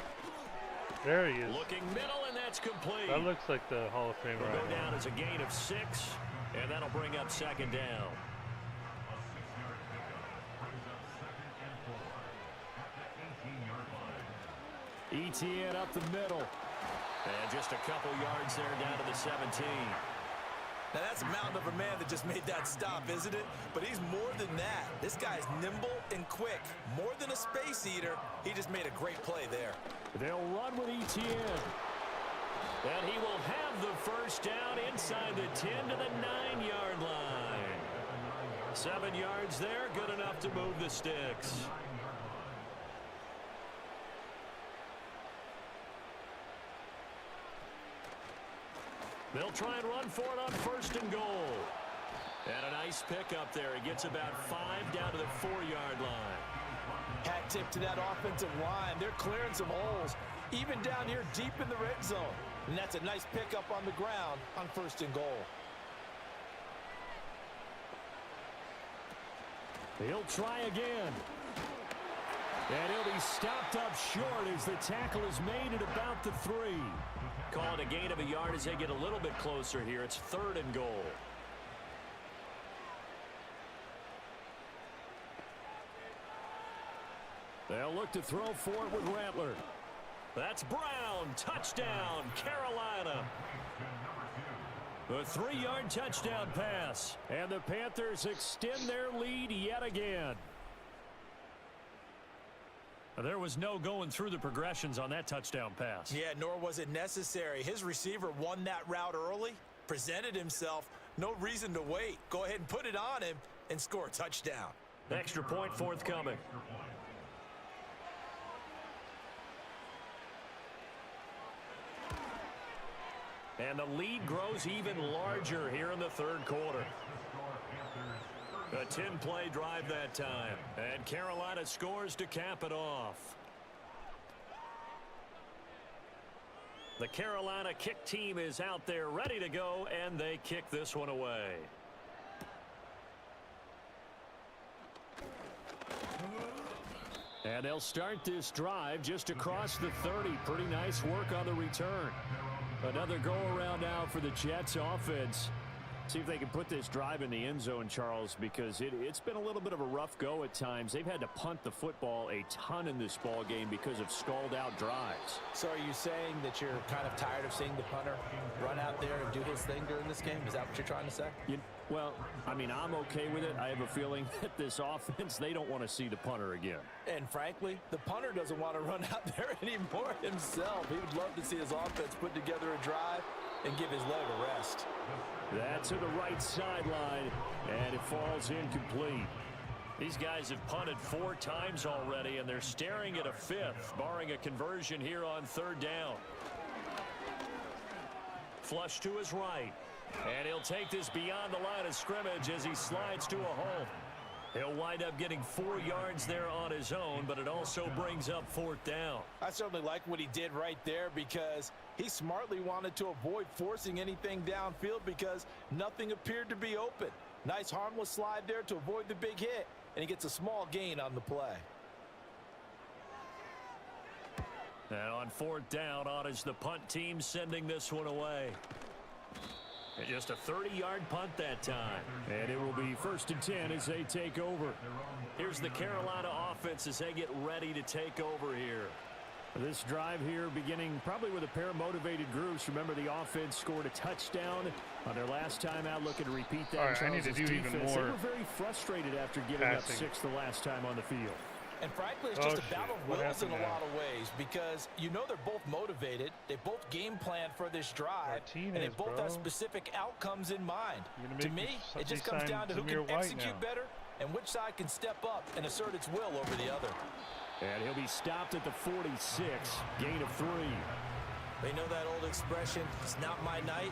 There he is. Looking middle, and that's complete. That looks like the Hall of Famer. Will go down as a gain of 6, and that'll bring up second down. ETN up the middle. And just a couple yards there down to the 17. Now that's a mountain of a man that just made that stop, isn't it? But he's more than that. This guy's nimble and quick. More than a space eater. He just made a great play there. They'll run with ETN. And he will have the first down inside the 10 to the 9-yard line. 7 yards there, good enough to move the sticks. They'll try and run for it on 1st and goal. And a nice pickup there. He gets about 5 down to the 4-yard line. Hat tip to that offensive line. They're clearing some holes, even down here deep in the red zone. And that's a nice pickup on the ground on 1st and goal. He'll try again. And he'll be stopped up short as the tackle is made at about the 3. Call it a gain of a yard as they get a little bit closer here. It's 3rd and goal. They'll look to throw for it with Rattler. That's Brown. Touchdown, Carolina. A 3-yard touchdown pass. And the Panthers extend their lead yet again. There was no going through the progressions on that touchdown pass. Yeah, nor was it necessary. His receiver won that route early, presented himself. No reason to wait. Go ahead and put it on him and score a touchdown. Extra point forthcoming. And the lead grows even larger here in the 3rd quarter. A 10-play drive that time. And Carolina scores to cap it off. The Carolina kick team is out there ready to go, and they kick this one away. And they'll start this drive just across the 30. Pretty nice work on the return. Another go-around now for the Jets offense. See if they can put this drive in the end zone, Charles, because it's been a little bit of a rough go at times. They've had to punt the football a ton in this ball game because of stalled-out drives. So are you saying that you're kind of tired of seeing the punter run out there and do his thing during this game? Is that what you're trying to say? Well, I mean, I'm okay with it. I have a feeling that this offense, they don't want to see the punter again. And frankly, the punter doesn't want to run out there anymore himself. He would love to see his offense put together a drive and give his leg a rest. That's to the right sideline, and it falls incomplete. These guys have punted 4 times already, and they're staring at a 5th, barring a conversion here on 3rd down. Flush to his right, and he'll take this beyond the line of scrimmage as he slides to a hole. He'll wind up getting 4 yards there on his own, but it also brings up 4th down. I certainly like what he did right there because he smartly wanted to avoid forcing anything downfield because nothing appeared to be open. Nice harmless slide there to avoid the big hit, and he gets a small gain on the play. And on 4th down, on is the punt team sending this one away. And just a 30-yard punt that time. And it will be 1st and 10 as they take over. Here's the Carolina offense as they get ready to take over here. This drive here beginning probably with a pair of motivated groups. Remember, the offense scored a touchdown on their last time out, looking to repeat that. All right, I need to do even more. They were very frustrated after giving up 6 the last time on the field. And frankly, it's just a battle of wills in a lot of ways, because you know they're both motivated. They both game plan for this drive, and they both have specific outcomes in mind. To me, it just comes down to who can execute better and which side can step up and assert its will over the other. And he'll be stopped at the 46, gain of 3. They know that old expression, it's not my night.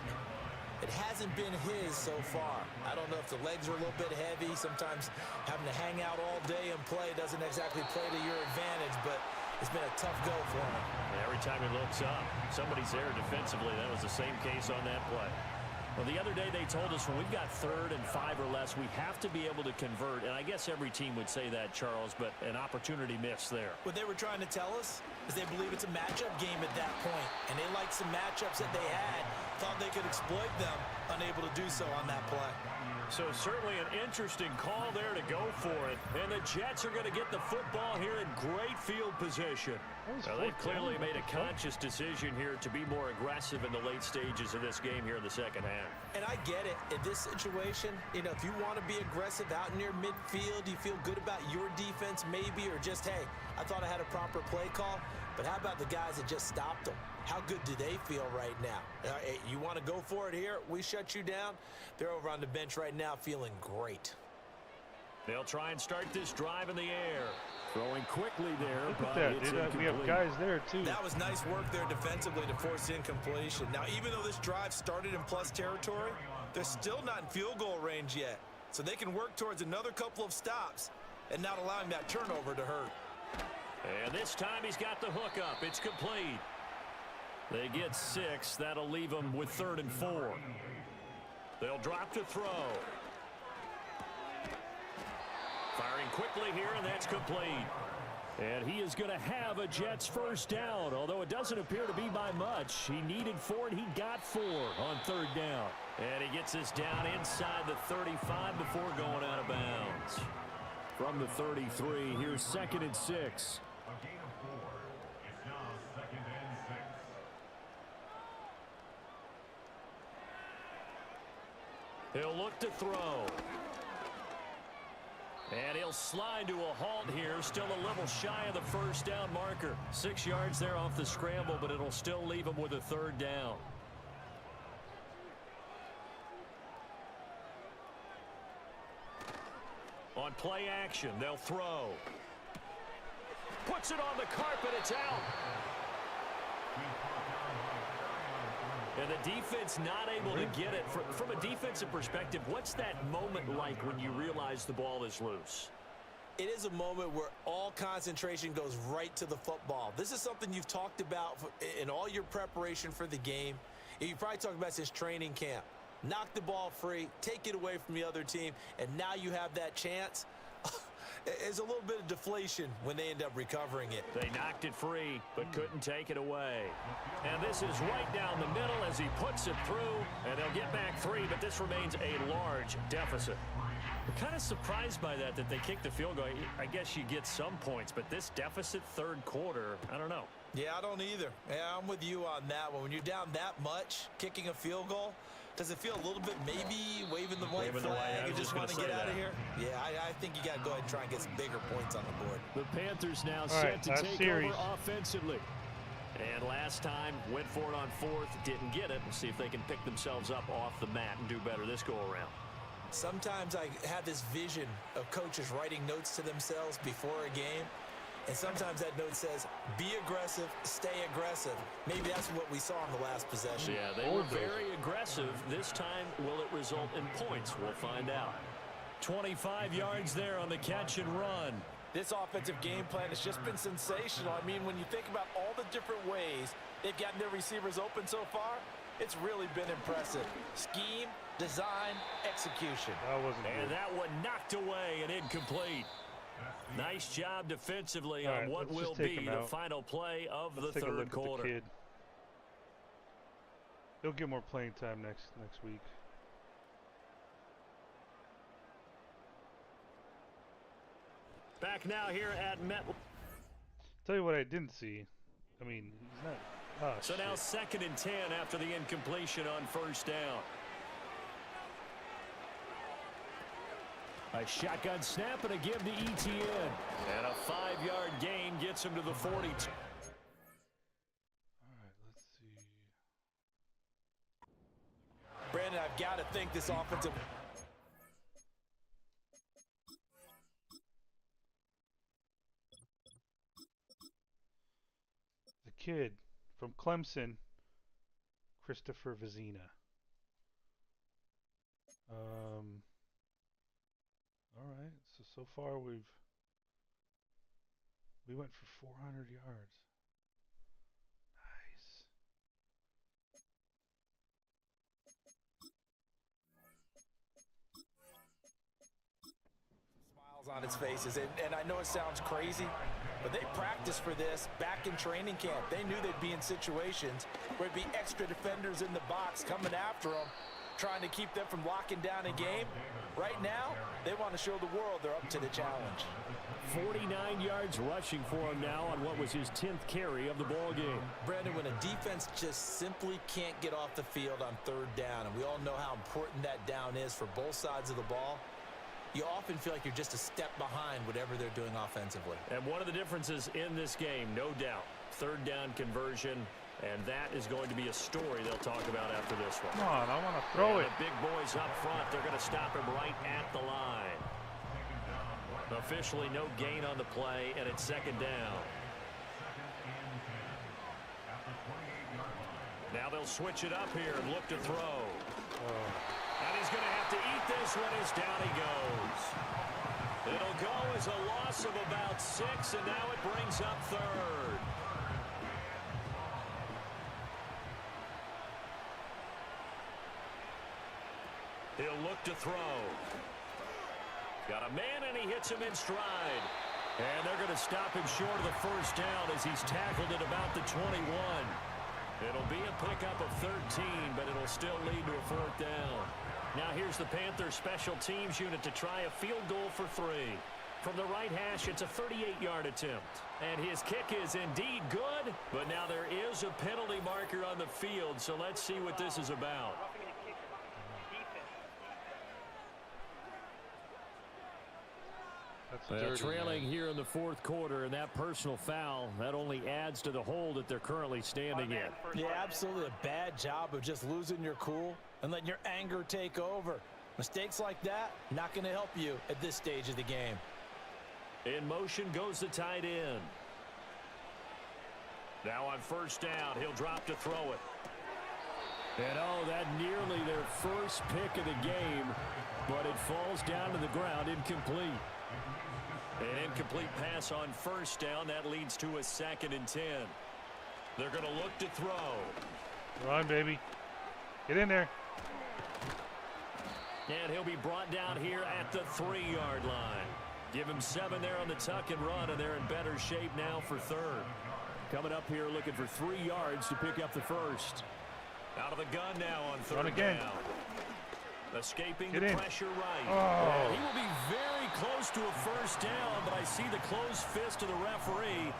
It hasn't been his so far. I don't know if the legs are a little bit heavy. Sometimes having to hang out all day and play doesn't exactly play to your advantage, but it's been a tough go for him. And every time he looks up, somebody's there defensively. That was the same case on that play. Well, the other day they told us when we've got 3rd and 5 or less, we have to be able to convert. And I guess every team would say that, Charles, but an opportunity missed there. What they were trying to tell us is they believe it's a matchup game at that point, and they liked some matchups that they had, thought they could exploit them, unable to do so on that play. So certainly an interesting call there to go for it. And the Jets are going to get the football here in great field position. Now, they've clearly made a conscious decision here to be more aggressive in the late stages of this game here in the second half. And I get it. In this situation, you know, if you want to be aggressive out near midfield, you feel good about your defense maybe, or just, hey, I thought I had a proper play call. But how about the guys that just stopped them? How good do they feel right now? Hey, you want to go for it here? We shut you down. They're over on the bench right now feeling great. They'll try and start this drive in the air. Throwing quickly there. Look at that. We have guys there, too. That was nice work there defensively to force incompletion. Now, even though this drive started in plus territory, they're still not in field goal range yet. So they can work towards another couple of stops and not allowing that turnover to hurt. And this time he's got the hook up. It's complete. They get 6. That'll leave them with 3rd and 4. They'll drop to throw. Firing quickly here, and that's complete. And he is going to have a Jets first down, although it doesn't appear to be by much. He needed 4, and he got 4 on 3rd down. And he gets us down inside the 35 before going out of bounds. From the 33, here's 2nd and 6. A gain of 4. It's now 2nd and 6. He'll look to throw. And he'll slide to a halt here. Still a little shy of the first down marker. 6 yards there off the scramble, but it'll still leave him with a 3rd down. On play action, they'll throw. Puts it on the carpet, it's out. And the defense not able to get it. From a defensive perspective, what's that moment like when you realize the ball is loose? It is a moment where all concentration goes right to the football. This is something you've talked about in all your preparation for the game. You probably talked about since training camp. Knock the ball free, take it away from the other team, and now you have that chance. There's a little bit of deflation when they end up recovering it. They knocked it free, but couldn't take it away. And this is right down the middle as he puts it through, and they'll get back 3, but this remains a large deficit. I'm kind of surprised by that they kicked the field goal. I guess you get some points, but this deficit 3rd quarter, I don't know. Yeah, I don't either. Yeah, I'm with you on that one. When you're down that much, kicking a field goal, does it feel a little bit maybe waving the white flag and just want to get out of here? Yeah, I think you got to go ahead and try and get some bigger points on the board. The Panthers now set to take over offensively. And last time, went for it on 4th, didn't get it. We'll see if they can pick themselves up off the mat and do better this go-around. Sometimes I have this vision of coaches writing notes to themselves before a game. And sometimes that note says, be aggressive, stay aggressive. Maybe that's what we saw in the last possession. Yeah, they were very aggressive. This time, will it result in points? We'll find out. 25 yards there on the catch and run. This offensive game plan has just been sensational. I mean, when you think about all the different ways they've gotten their receivers open so far, it's really been impressive. Scheme, design, execution. And that one knocked away and incomplete. Nice job defensively on what will be the final play of the 3rd quarter. He'll get more playing time next week. Back now here at Met. Tell you what I didn't see. I mean, he's not. Oh, So shit. now 2nd and 10 after the incompletion on 1st down. A shotgun snap and a give to ETN. And a 5-yard gain gets him to the 42. All right, let's see. Brandon, I've got to think this offensive... The kid from Clemson, Christopher Vizina. All right, so far we went for 400 yards. Nice. Smiles on its faces, and I know it sounds crazy, but they practiced for this back in training camp. They knew they'd be in situations where it'd be extra defenders in the box coming after them, trying to keep them from locking down a game. Right now, they want to show the world they're up to the challenge. 49 yards rushing for him now on what was his 10th carry of the ball game. Brandon, when a defense just simply can't get off the field on 3rd down, and we all know how important that down is for both sides of the ball, you often feel like you're just a step behind whatever they're doing offensively. And one of the differences in this game, no doubt, 3rd down conversion. And that is going to be a story they'll talk about after this one. Come on, I want to throw And it. the big boys up front, they're going to stop him right at the line. Officially no gain on the play, and it's 2nd down. Now they'll switch it up here and look to throw. And he's going to have to eat this one as down he goes. It'll go as a loss of about 6, and now it brings up 3rd. He'll look to throw. Got a man, and he hits him in stride. And they're going to stop him short of the 1st down as he's tackled at about the 21. It'll be a pickup of 13, but it'll still lead to a 4th down. Now here's the Panthers special teams unit to try a field goal for 3. From the right hash, it's a 38-yard attempt. And his kick is indeed good, but now there is a penalty marker on the field, so let's see what this is about. That's dirty, Trailing man. here in the 4th quarter, and that personal foul, that only adds to the hole that they're currently standing in. Yeah, absolutely a bad job of just losing your cool and letting your anger take over. Mistakes like that, not going to help you at this stage of the game. In motion goes the tight end. Now on 1st down, he'll drop to throw it. And oh, that nearly their first pick of the game, but it falls down to the ground incomplete. An incomplete pass on 1st down. That leads to a 2nd and 10. They're going to look to throw. Run, baby. Get in there. And he'll be brought down here at the 3-yard line. Give him 7 there on the tuck and run, and they're in better shape now for 3rd. Coming up here looking for 3 yards to pick up the 1st. Out of the gun now on 3rd Run again. down. Escaping Get the in. pressure right. Oh. He will be very close to a 1st down, but I see the closed fist of the referee,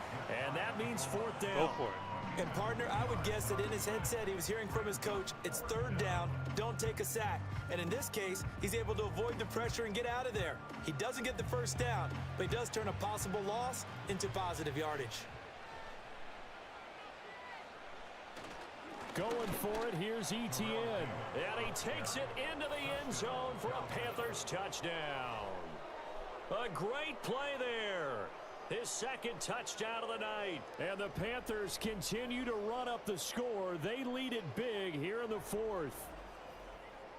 and that means 4th down. Go for it. And, partner, I would guess that in his headset he was hearing from his coach, it's 3rd down, don't take a sack. And in this case, he's able to avoid the pressure and get out of there. He doesn't get the 1st down, but he does turn a possible loss into positive yardage. Going for it, here's ETN. And he takes it into the end zone for a Panthers touchdown. A great play there. His 2nd touchdown of the night. And the Panthers continue to run up the score. They lead it big here in the 4th.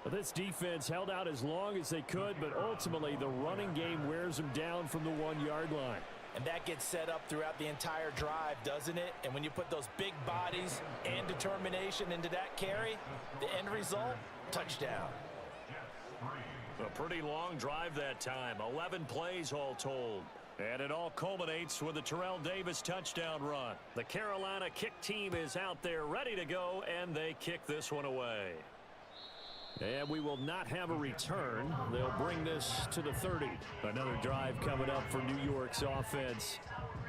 This defense held out as long as they could, but ultimately the running game wears them down from the 1-yard line. And that gets set up throughout the entire drive, doesn't it? And when you put those big bodies and determination into that carry, the end result, touchdown. A pretty long drive that time. 11 plays all told. And it all culminates with a Terrell Davis touchdown run. The Carolina kick team is out there ready to go, and they kick this one away. And we will not have a return. They'll bring this to the 30. Another drive coming up for New York's offense.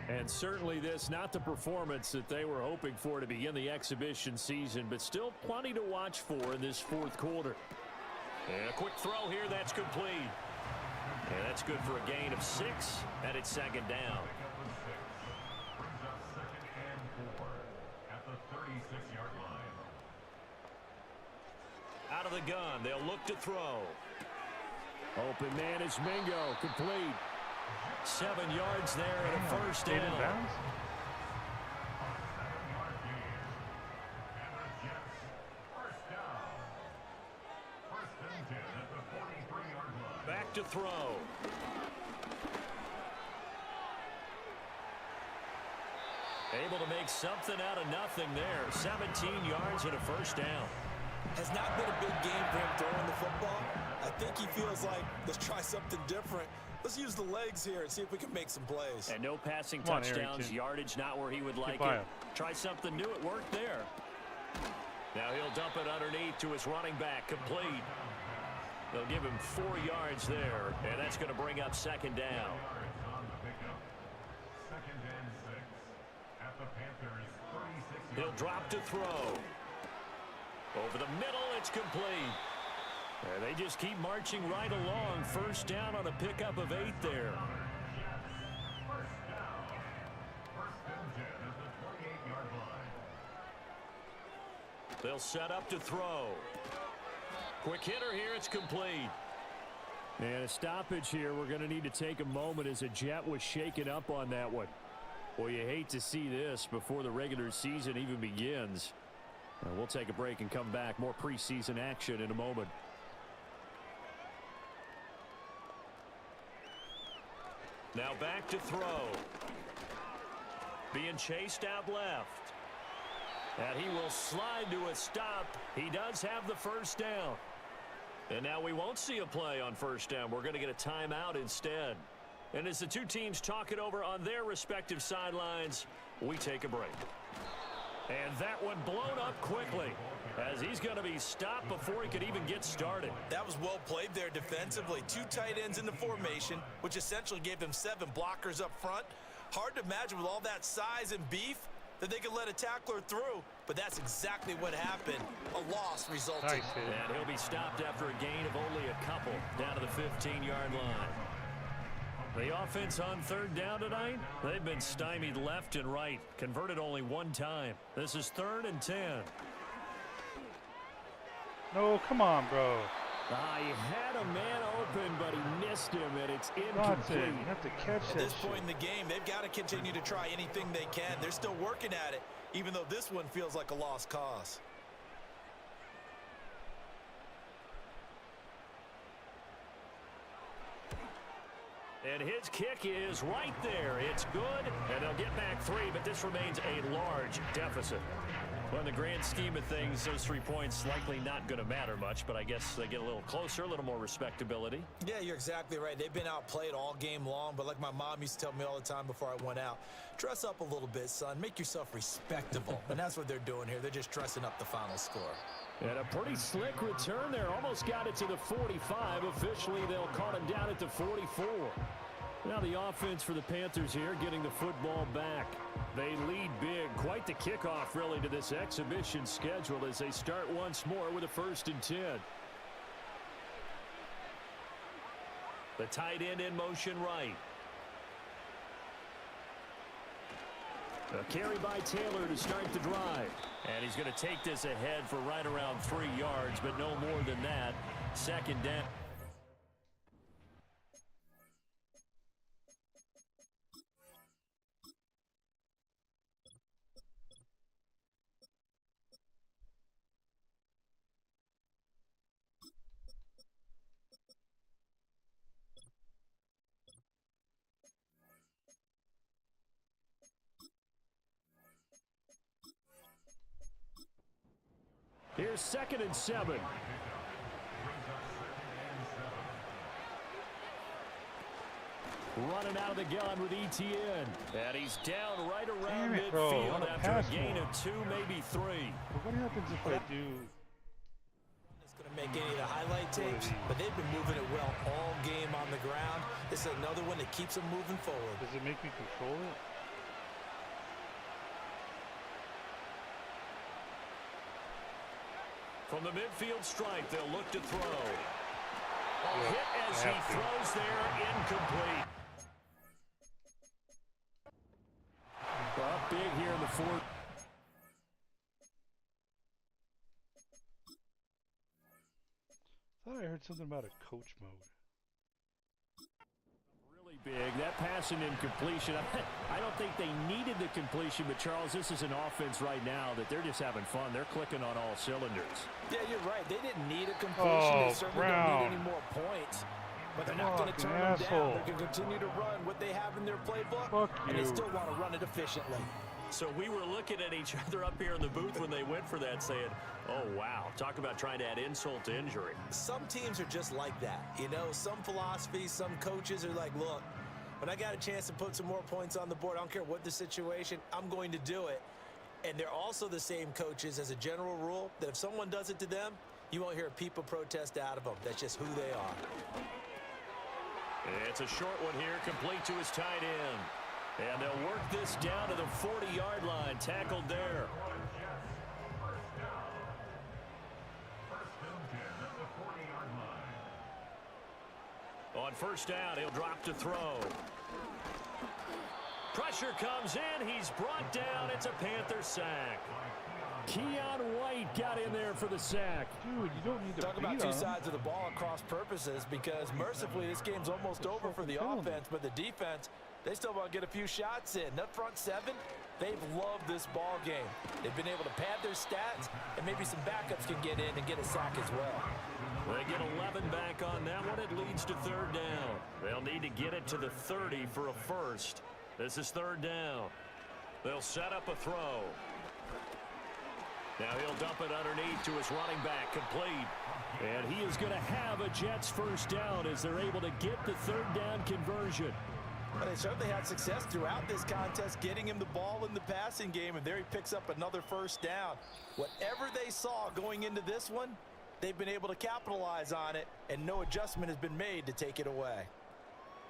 And certainly this, not the performance that they were hoping for to begin the exhibition season, but still plenty to watch for in this fourth quarter. And a quick throw here, that's complete. And that's good for a gain of 6, and it's second down. Brings up 2nd and 4 at the 36-yard line. Out of the gun, they'll look to throw. Open man is Mingo, complete. 7 yards there and a first down. Bounds? Back to throw. Able to make something out of nothing there. 17 yards and a first down. Has not been a big game for him throwing the football. I think he feels like, let's try something different. Let's use the legs here and see if we can make some plays. And no passing Come on, touchdowns, Arrington. yardage not where he would like by it. him. Try something new, it worked there. Now he'll dump it underneath to his running back, complete. They'll give him 4 yards there, and that's going to bring up second down. On the pickup. 2nd and 6 at the Panthers' 36-yard He'll drop to throw. Over the middle, it's complete. And they just keep marching right along. First down on a pickup of 8 there. First down. 1st and 10 at the 28-yard line. They'll set up to throw. Quick hitter here, it's complete. And a stoppage here. We're going to need to take a moment as a Jet was shaken up on that one. Well, you hate to see this before the regular season even begins. We'll take a break and come back. More preseason action in a moment. Now back to throw. Being chased out left. And he will slide to a stop. He does have the first down. And now we won't see a play on first down. We're going to get a timeout instead. And as the two teams talk it over on their respective sidelines, we take a break. And that one blown up quickly as he's going to be stopped before he could even get started. That was well played there defensively. 2 tight ends in the formation, which essentially gave them 7 blockers up front. Hard to imagine with all that size and beef that they could let a tackler through, but that's exactly what happened. A loss resulted. Nice hit. And he'll be stopped after a gain of only a couple down to the 15-yard line. The offense on third down tonight, they've been stymied left and right, converted only 1 time. This is 3rd and 10. No, come on, bro. He had a man open, but he missed him, and it's That's it. incomplete. You have to catch At that this point in the game, they've got to continue to try anything they can. They're still working at it, even though this one feels like a lost cause. And his kick is right there. It's good, and they'll get back 3, but this remains a large deficit. Well, in the grand scheme of things, those 3 points likely not going to matter much, but I guess they get a little closer, a little more respectability. Yeah, you're exactly right. They've been outplayed all game long, but like my mom used to tell me all the time before I went out, dress up a little bit, son. Make yourself respectable. And that's what they're doing here. They're just dressing up the final score. And a pretty slick return there. Almost got it to the 45. Officially, they'll call him down at the 44. Now the offense for the Panthers here getting the football back. They lead big. Quite the kickoff, really, to this exhibition schedule as they start once more with a 1st and 10. The tight end in motion right. A carry by Taylor to start the drive. And he's going to take this ahead for right around 3 yards, but no more than that. 2nd down. Here's 2nd and 7. Running out of the gun with ETN. And he's down right around midfield after a gain of 2, maybe 3. What happens if I do? It's going Make any of the highlight tapes, but they've been moving it well all game on the ground. This is another one that keeps them moving forward. Does it make me control it? From the midfield stripe, they'll look to throw. Hit as he throws there, incomplete. Up big here in the fourth. I thought I heard something about a coach mode. Really big. That pass and incompletion. I don't think they needed the completion, but Charles, this is an offense right now that they're just having fun. They're clicking on all cylinders. Yeah, you're right. They didn't need a completion. They certainly don't need any more points. But they're not going to turn them down. They're going to continue to run what they have in their playbook, and they still want to run it efficiently. So we were looking at each other up here in the booth when they went for that saying, oh, wow, talk about trying to add insult to injury. Some teams are just like that. You know, some philosophies, some coaches are like, look, when I got a chance to put some more points on the board, I don't care what the situation, I'm going to do it. And they're also the same coaches as a general rule that if someone does it to them, you won't hear a people protest out of them. That's just who they are. It's a short one here, complete to his tight end. And they'll work this down to the 40-yard line, tackled there. On first down, he'll drop to throw. Pressure comes in. He's brought down. It's a Panther sack. Keon White got in there for the sack. Dude, you don't need to talk about two sides of the ball at cross purposes, because mercifully this game's almost over for the offense, but the defense, they still want to get a few shots in. That front seven, they've loved this ball game. They've been able to pad their stats, and maybe some backups can get in and get a sack as well. They get 11 back on that one. It leads to third down. They'll need to get it to the 30 for a first. This is third down. They'll set up a throw. Now he'll dump it underneath to his running back, complete. And he is going to have a Jets first down as they're able to get the third down conversion. Well, they certainly had success throughout this contest, getting him the ball in the passing game, and there he picks up another first down. Whatever they saw going into this one, they've been able to capitalize on it, and no adjustment has been made to take it away.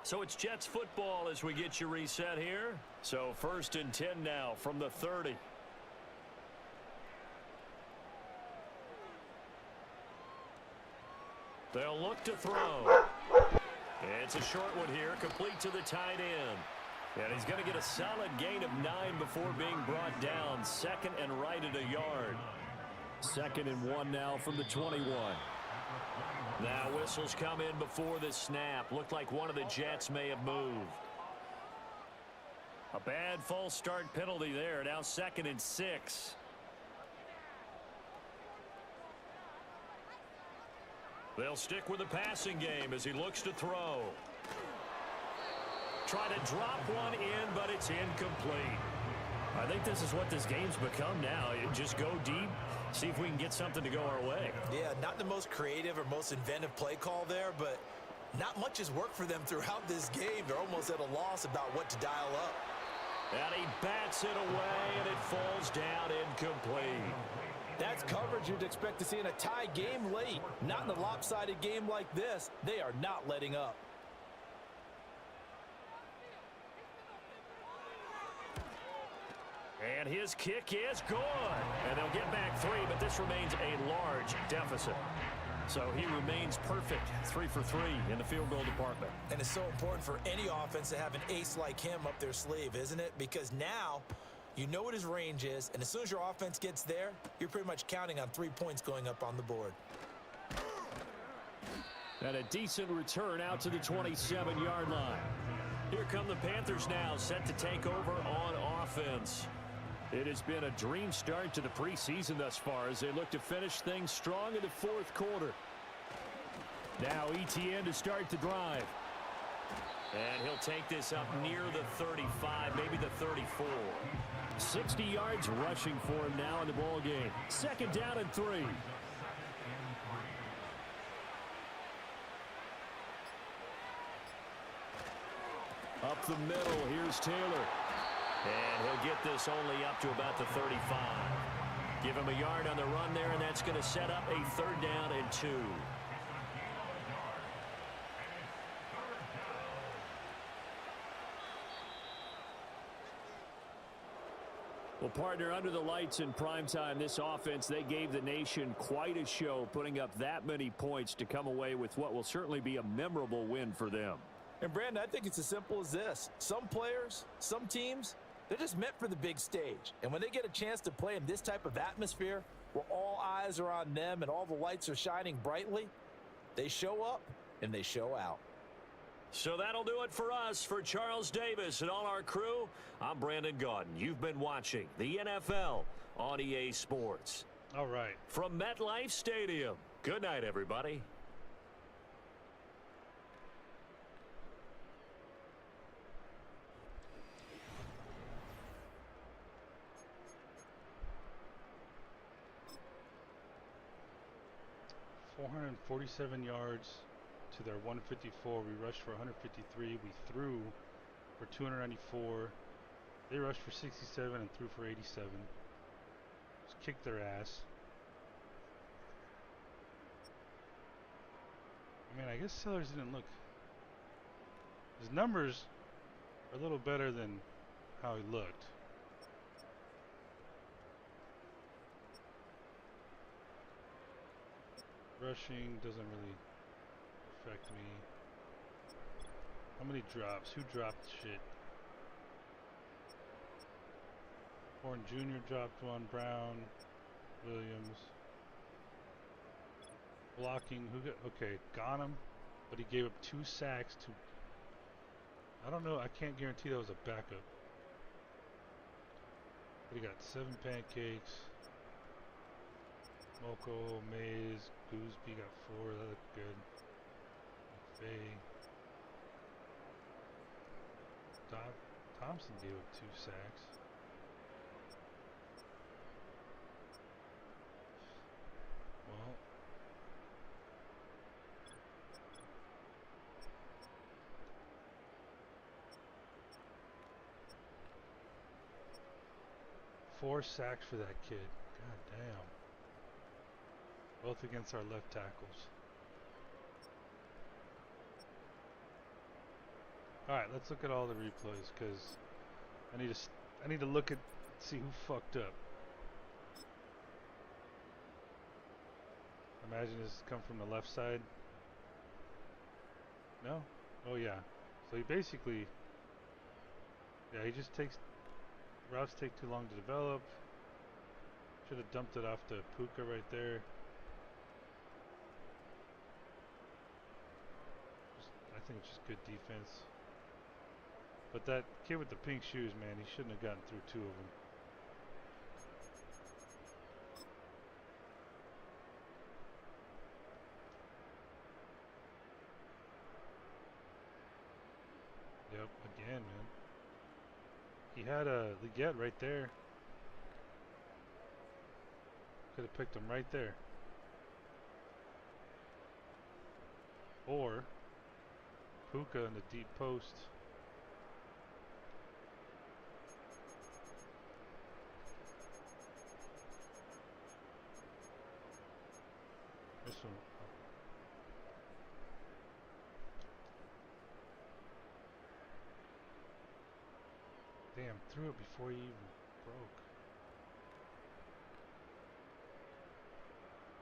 So it's Jets football as we get you reset here. So first and 10 now from the 30. They'll look to throw. It's a short one here, complete to the tight end. And he's going to get a solid gain of 9 before being brought down. Second and right at a yard. 2nd and 1 now from the 21. Now whistles come in before the snap. Looked like one of the Jets may have moved. A bad false start penalty there. Now 2nd and 6. They'll stick with the passing game as he looks to throw. Try to drop one in, but it's incomplete. I think this is what this game's become now. You just go deep, see if we can get something to go our way. Yeah, not the most creative or most inventive play call there, but not much has worked for them throughout this game. They're almost at a loss about what to dial up. And he bats it away, and it falls down incomplete. That's coverage you'd expect to see in a tie game late. Not in a lopsided game like this. They are not letting up. And his kick is good. And they'll get back 3, but this remains a large deficit. So he remains perfect, 3 for 3 in the field goal department. And it's so important for any offense to have an ace like him up their sleeve, isn't it? Because now you know what his range is, and as soon as your offense gets there, you're pretty much counting on 3 points going up on the board. And a decent return out to the 27-yard line. Here come the Panthers now, set to take over on offense. It has been a dream start to the preseason thus far as they look to finish things strong in the 4th quarter. Now ETN to start the drive. And he'll take this up near the 35, maybe the 34. 60 yards rushing for him now in the ball game. 2nd down and 3. Up the middle, here's Taylor. And he'll get this only up to about the 35. Give him a yard on the run there, and that's going to set up a 3rd down and 2. Well, partner, under the lights in primetime, this offense, they gave the nation quite a show, putting up that many points to come away with what will certainly be a memorable win for them. And, Brandon, I think it's as simple as this. Some players, some teams, they're just meant for the big stage. And when they get a chance to play in this type of atmosphere where all eyes are on them and all the lights are shining brightly, they show up and they show out. So that'll do it for us. For Charles Davis and all our crew, I'm Brandon Gaudin. You've been watching the NFL on EA Sports. All right. From MetLife Stadium, good night, everybody. .447 yards to their 154. We rushed for 153. We threw for 294. They rushed for 67 and threw for 87. Just kicked their ass. I mean, I guess Sellers didn't look. His numbers are a little better than how he looked. Rushing doesn't really affect me. How many drops? Who dropped shit? Horn Jr. dropped one. Brown, Williams. Blocking. Who got? Okay, got him, but he gave up 2 sacks to. I don't know. I can't guarantee that was a backup. But he got 7 pancakes. Moko, Mays, Gooseby got 4. That looked good. McVay. Thompson gave up 2 sacks. Well, four sacks for that kid. God damn. Both against our left tackles. Alright, let's look at all the replays, because I need to look at, see who fucked up. Imagine this come from the left side. No? Oh yeah. So he basically, yeah, he just takes, routes take too long to develop. Should have dumped it off to Puka right there. I think it's just good defense. But that kid with the pink shoes, man, he shouldn't have gotten through 2 of them. Yep, again, man. He had a Leggett right there. Could have picked him right there. Or Puka in the deep post. This one. Damn, threw it before he even broke.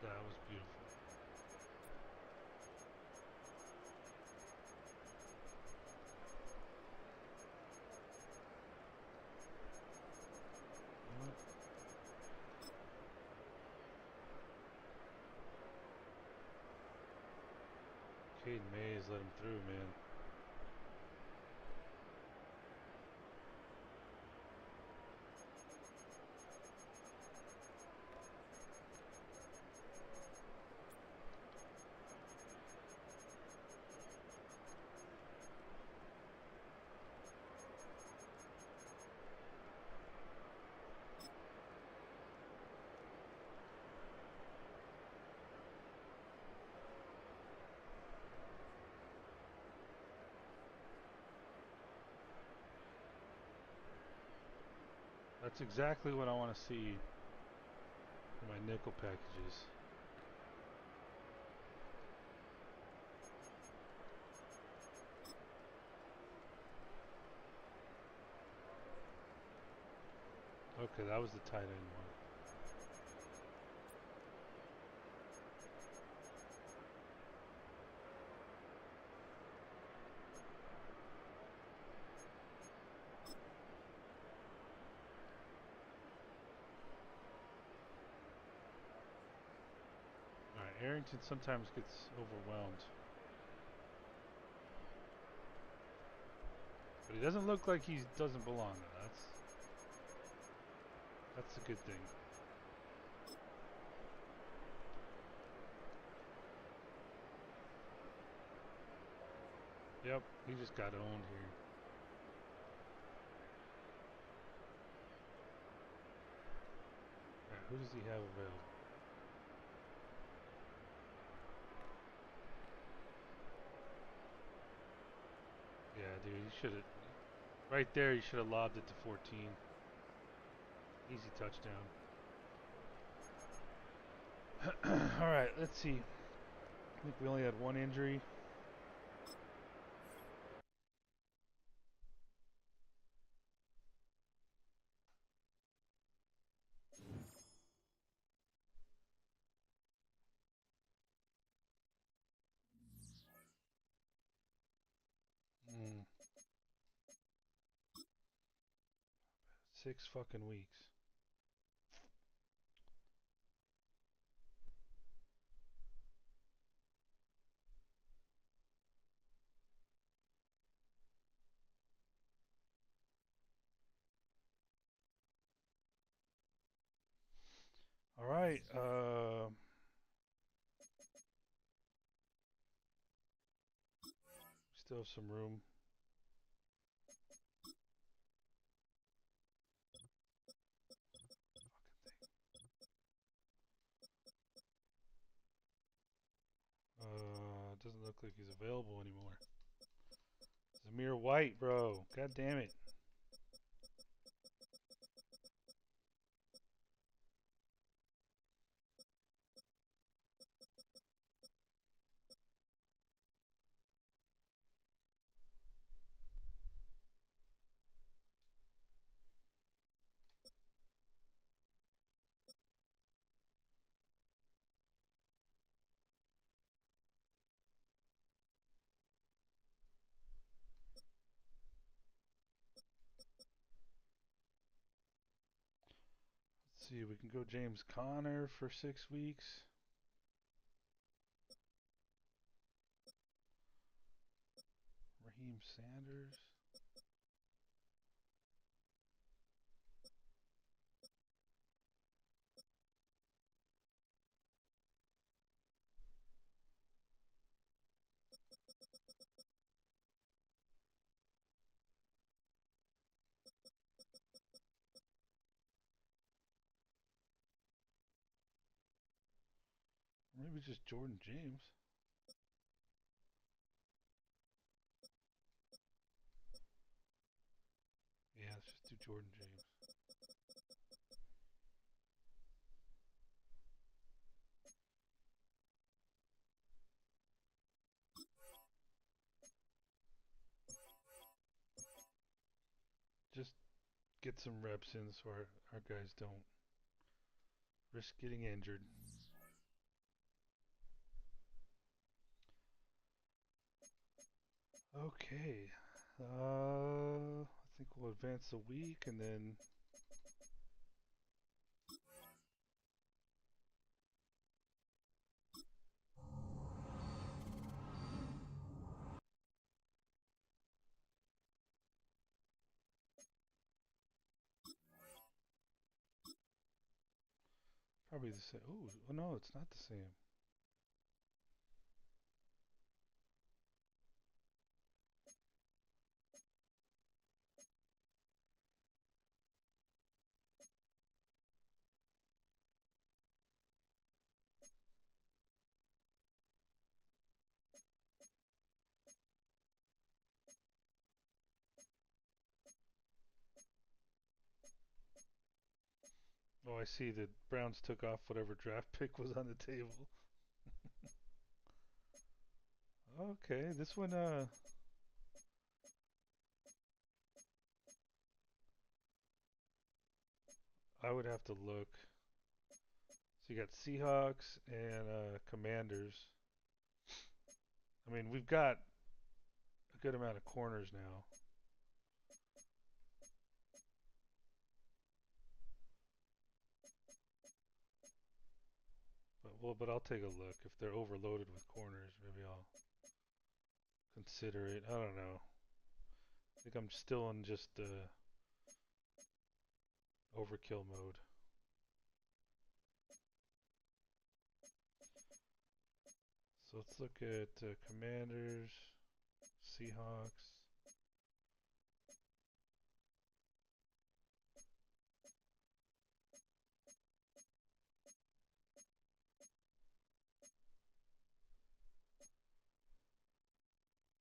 That was beautiful. Caden Mays let him through, man. That's exactly what I want to see my nickel packages. Okay, that was the tight end one. Alright, Arrington sometimes gets overwhelmed. But he doesn't look like he doesn't belong. That's a good thing. Yep, he just got owned here. Alright, who does he have available? Yeah, dude, he should have. Right there, he should have lobbed it to 14. Easy touchdown. Alright, let's see. I think we only had one injury. Mm. 6 fucking weeks. Alright, still have some room. Doesn't look like he's available anymore. Zamir White, bro. God damn it. Let's see, we can go James Conner for 6 weeks. Raheem Sanders. Maybe just Jordan James. Yeah, let's just do Jordan James. Just get some reps in so our guys don't risk getting injured. Okay. I think we'll advance a week and then probably the same. Oh, no, it's not the same. Oh, I see the Browns took off whatever draft pick was on the table. Okay, this one, I would have to look. So you got Seahawks and Commanders. I mean, we've got a good amount of corners now. But I'll take a look. If they're overloaded with corners, maybe I'll consider it. I don't know. I think I'm still in just overkill mode. So let's look at Commanders, Seahawks.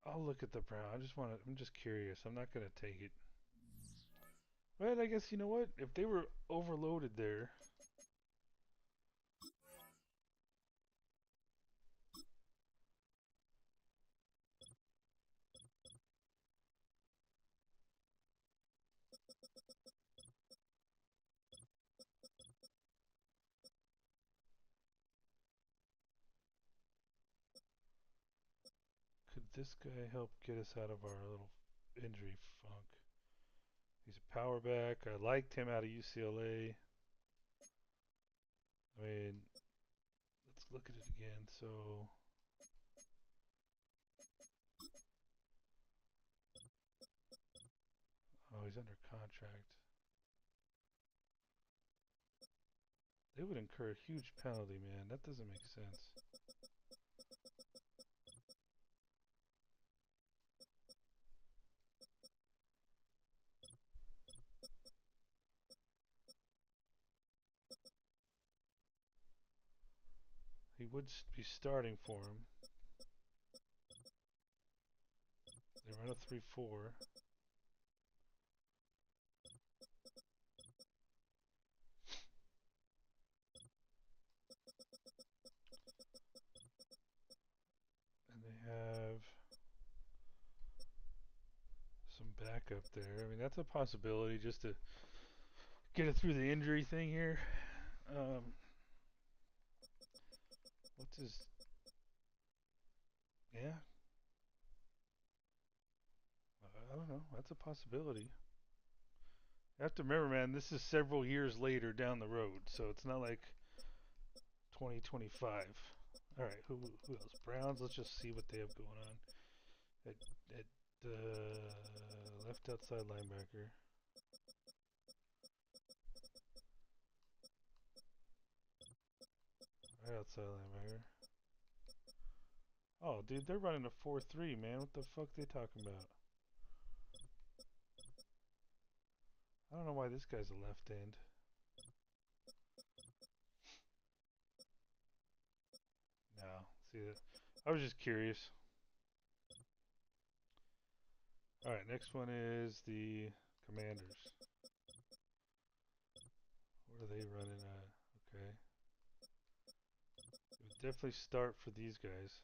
I'll look at the Brown. I'm just curious. I'm not gonna take it. But I guess you know what? If they were overloaded there, could this guy help get us out of our little injury funk? He's a power back. I liked him out of UCLA. I mean, let's look at it again. So, oh, he's under contract. They would incur a huge penalty, man. That doesn't make sense. He would be starting for him. They run a 3-4. And they have some backup there. I mean, that's a possibility just to get it through the injury thing here. What's his? Yeah, I don't know. That's a possibility. You have to remember, man, this is several years later down the road, so it's not like 2025. All right, who else? Browns. Let's just see what they have going on at left outside linebacker. Right outside linebacker. Oh, dude, they're running a 4-3, man. What the fuck they talking about? I don't know why this guy's a left end. No, see that? I was just curious. All right, next one is the Commanders. What are they running at? Okay. It would definitely start for these guys.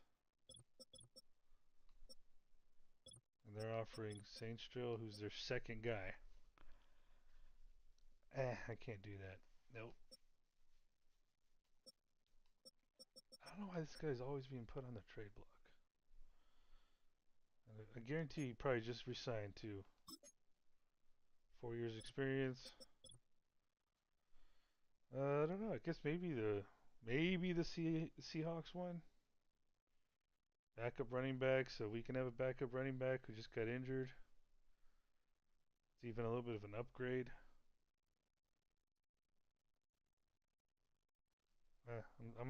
And they're offering Saintsville, who's their second guy. I can't do that. Nope. I don't know why this guy's always being put on the trade block. I guarantee he probably just resigned too. 4 years experience. I don't know. I guess maybe the Seahawks one. Backup running back, so we can have a backup running back who just got injured. It's even a little bit of an upgrade. I'm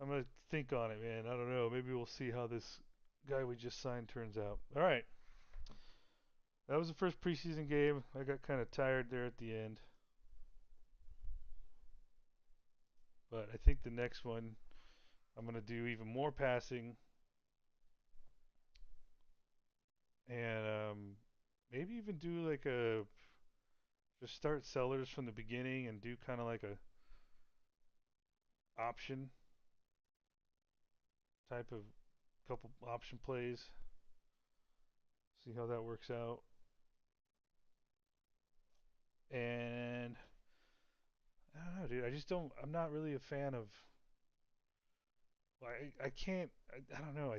gonna think on it, man. I don't know. Maybe we'll see how this guy we just signed turns out. All right, that was the first preseason game. I got kind of tired there at the end, but I think the next one I'm gonna do even more passing and maybe even do like a Just start Sellers from the beginning and do kind of like a option type of couple option plays. See how that works out. And I don't know, dude. I just don't. I'm not really a fan of. I can't. I don't know. I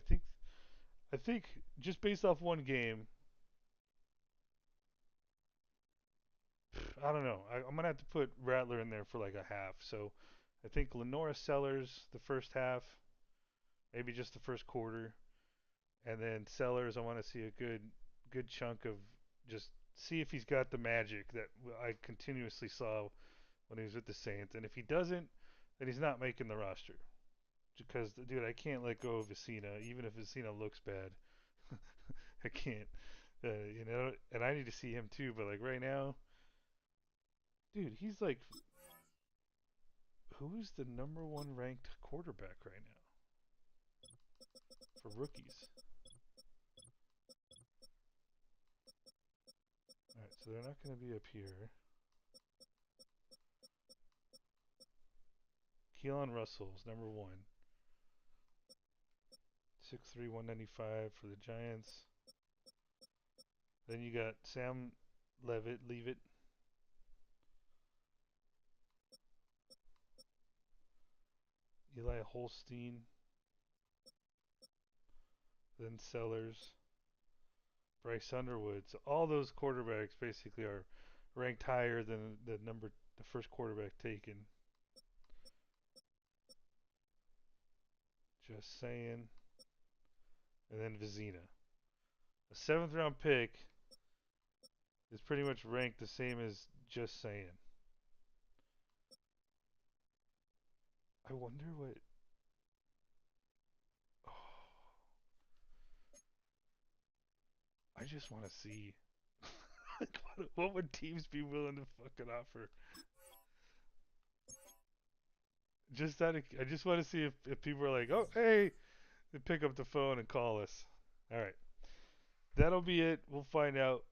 think just based off one game, I don't know. I'm gonna have to put Rattler in there for like a half. So I think Lenora Sellers the first half, maybe just the first quarter, and then Sellers. I want to see a good chunk of just see if he's got the magic that I continuously saw when he was with the Saints. And if he doesn't, then he's not making the roster. Because dude, I can't let go of Vecina, even if Vecina looks bad. I can't, And I need to see him too. But like right now, dude, he's like, who's the number one ranked quarterback right now for rookies? All right, so they're not going to be up here. Keelan Russell's number one. 6'3", 195 for the Giants. Then you got Sam Levitt. Eli Holstein. Then Sellers. Bryce Underwood. So all those quarterbacks basically are ranked higher than the first quarterback taken. Just saying. And then Vizina. A 7th round pick is pretty much ranked the same as just saying. I wonder what. Oh, I just want to see. What would teams be willing to fucking offer? I just want to see if people are like, oh, hey, they pick up the phone and call us. All right. That'll be it. We'll find out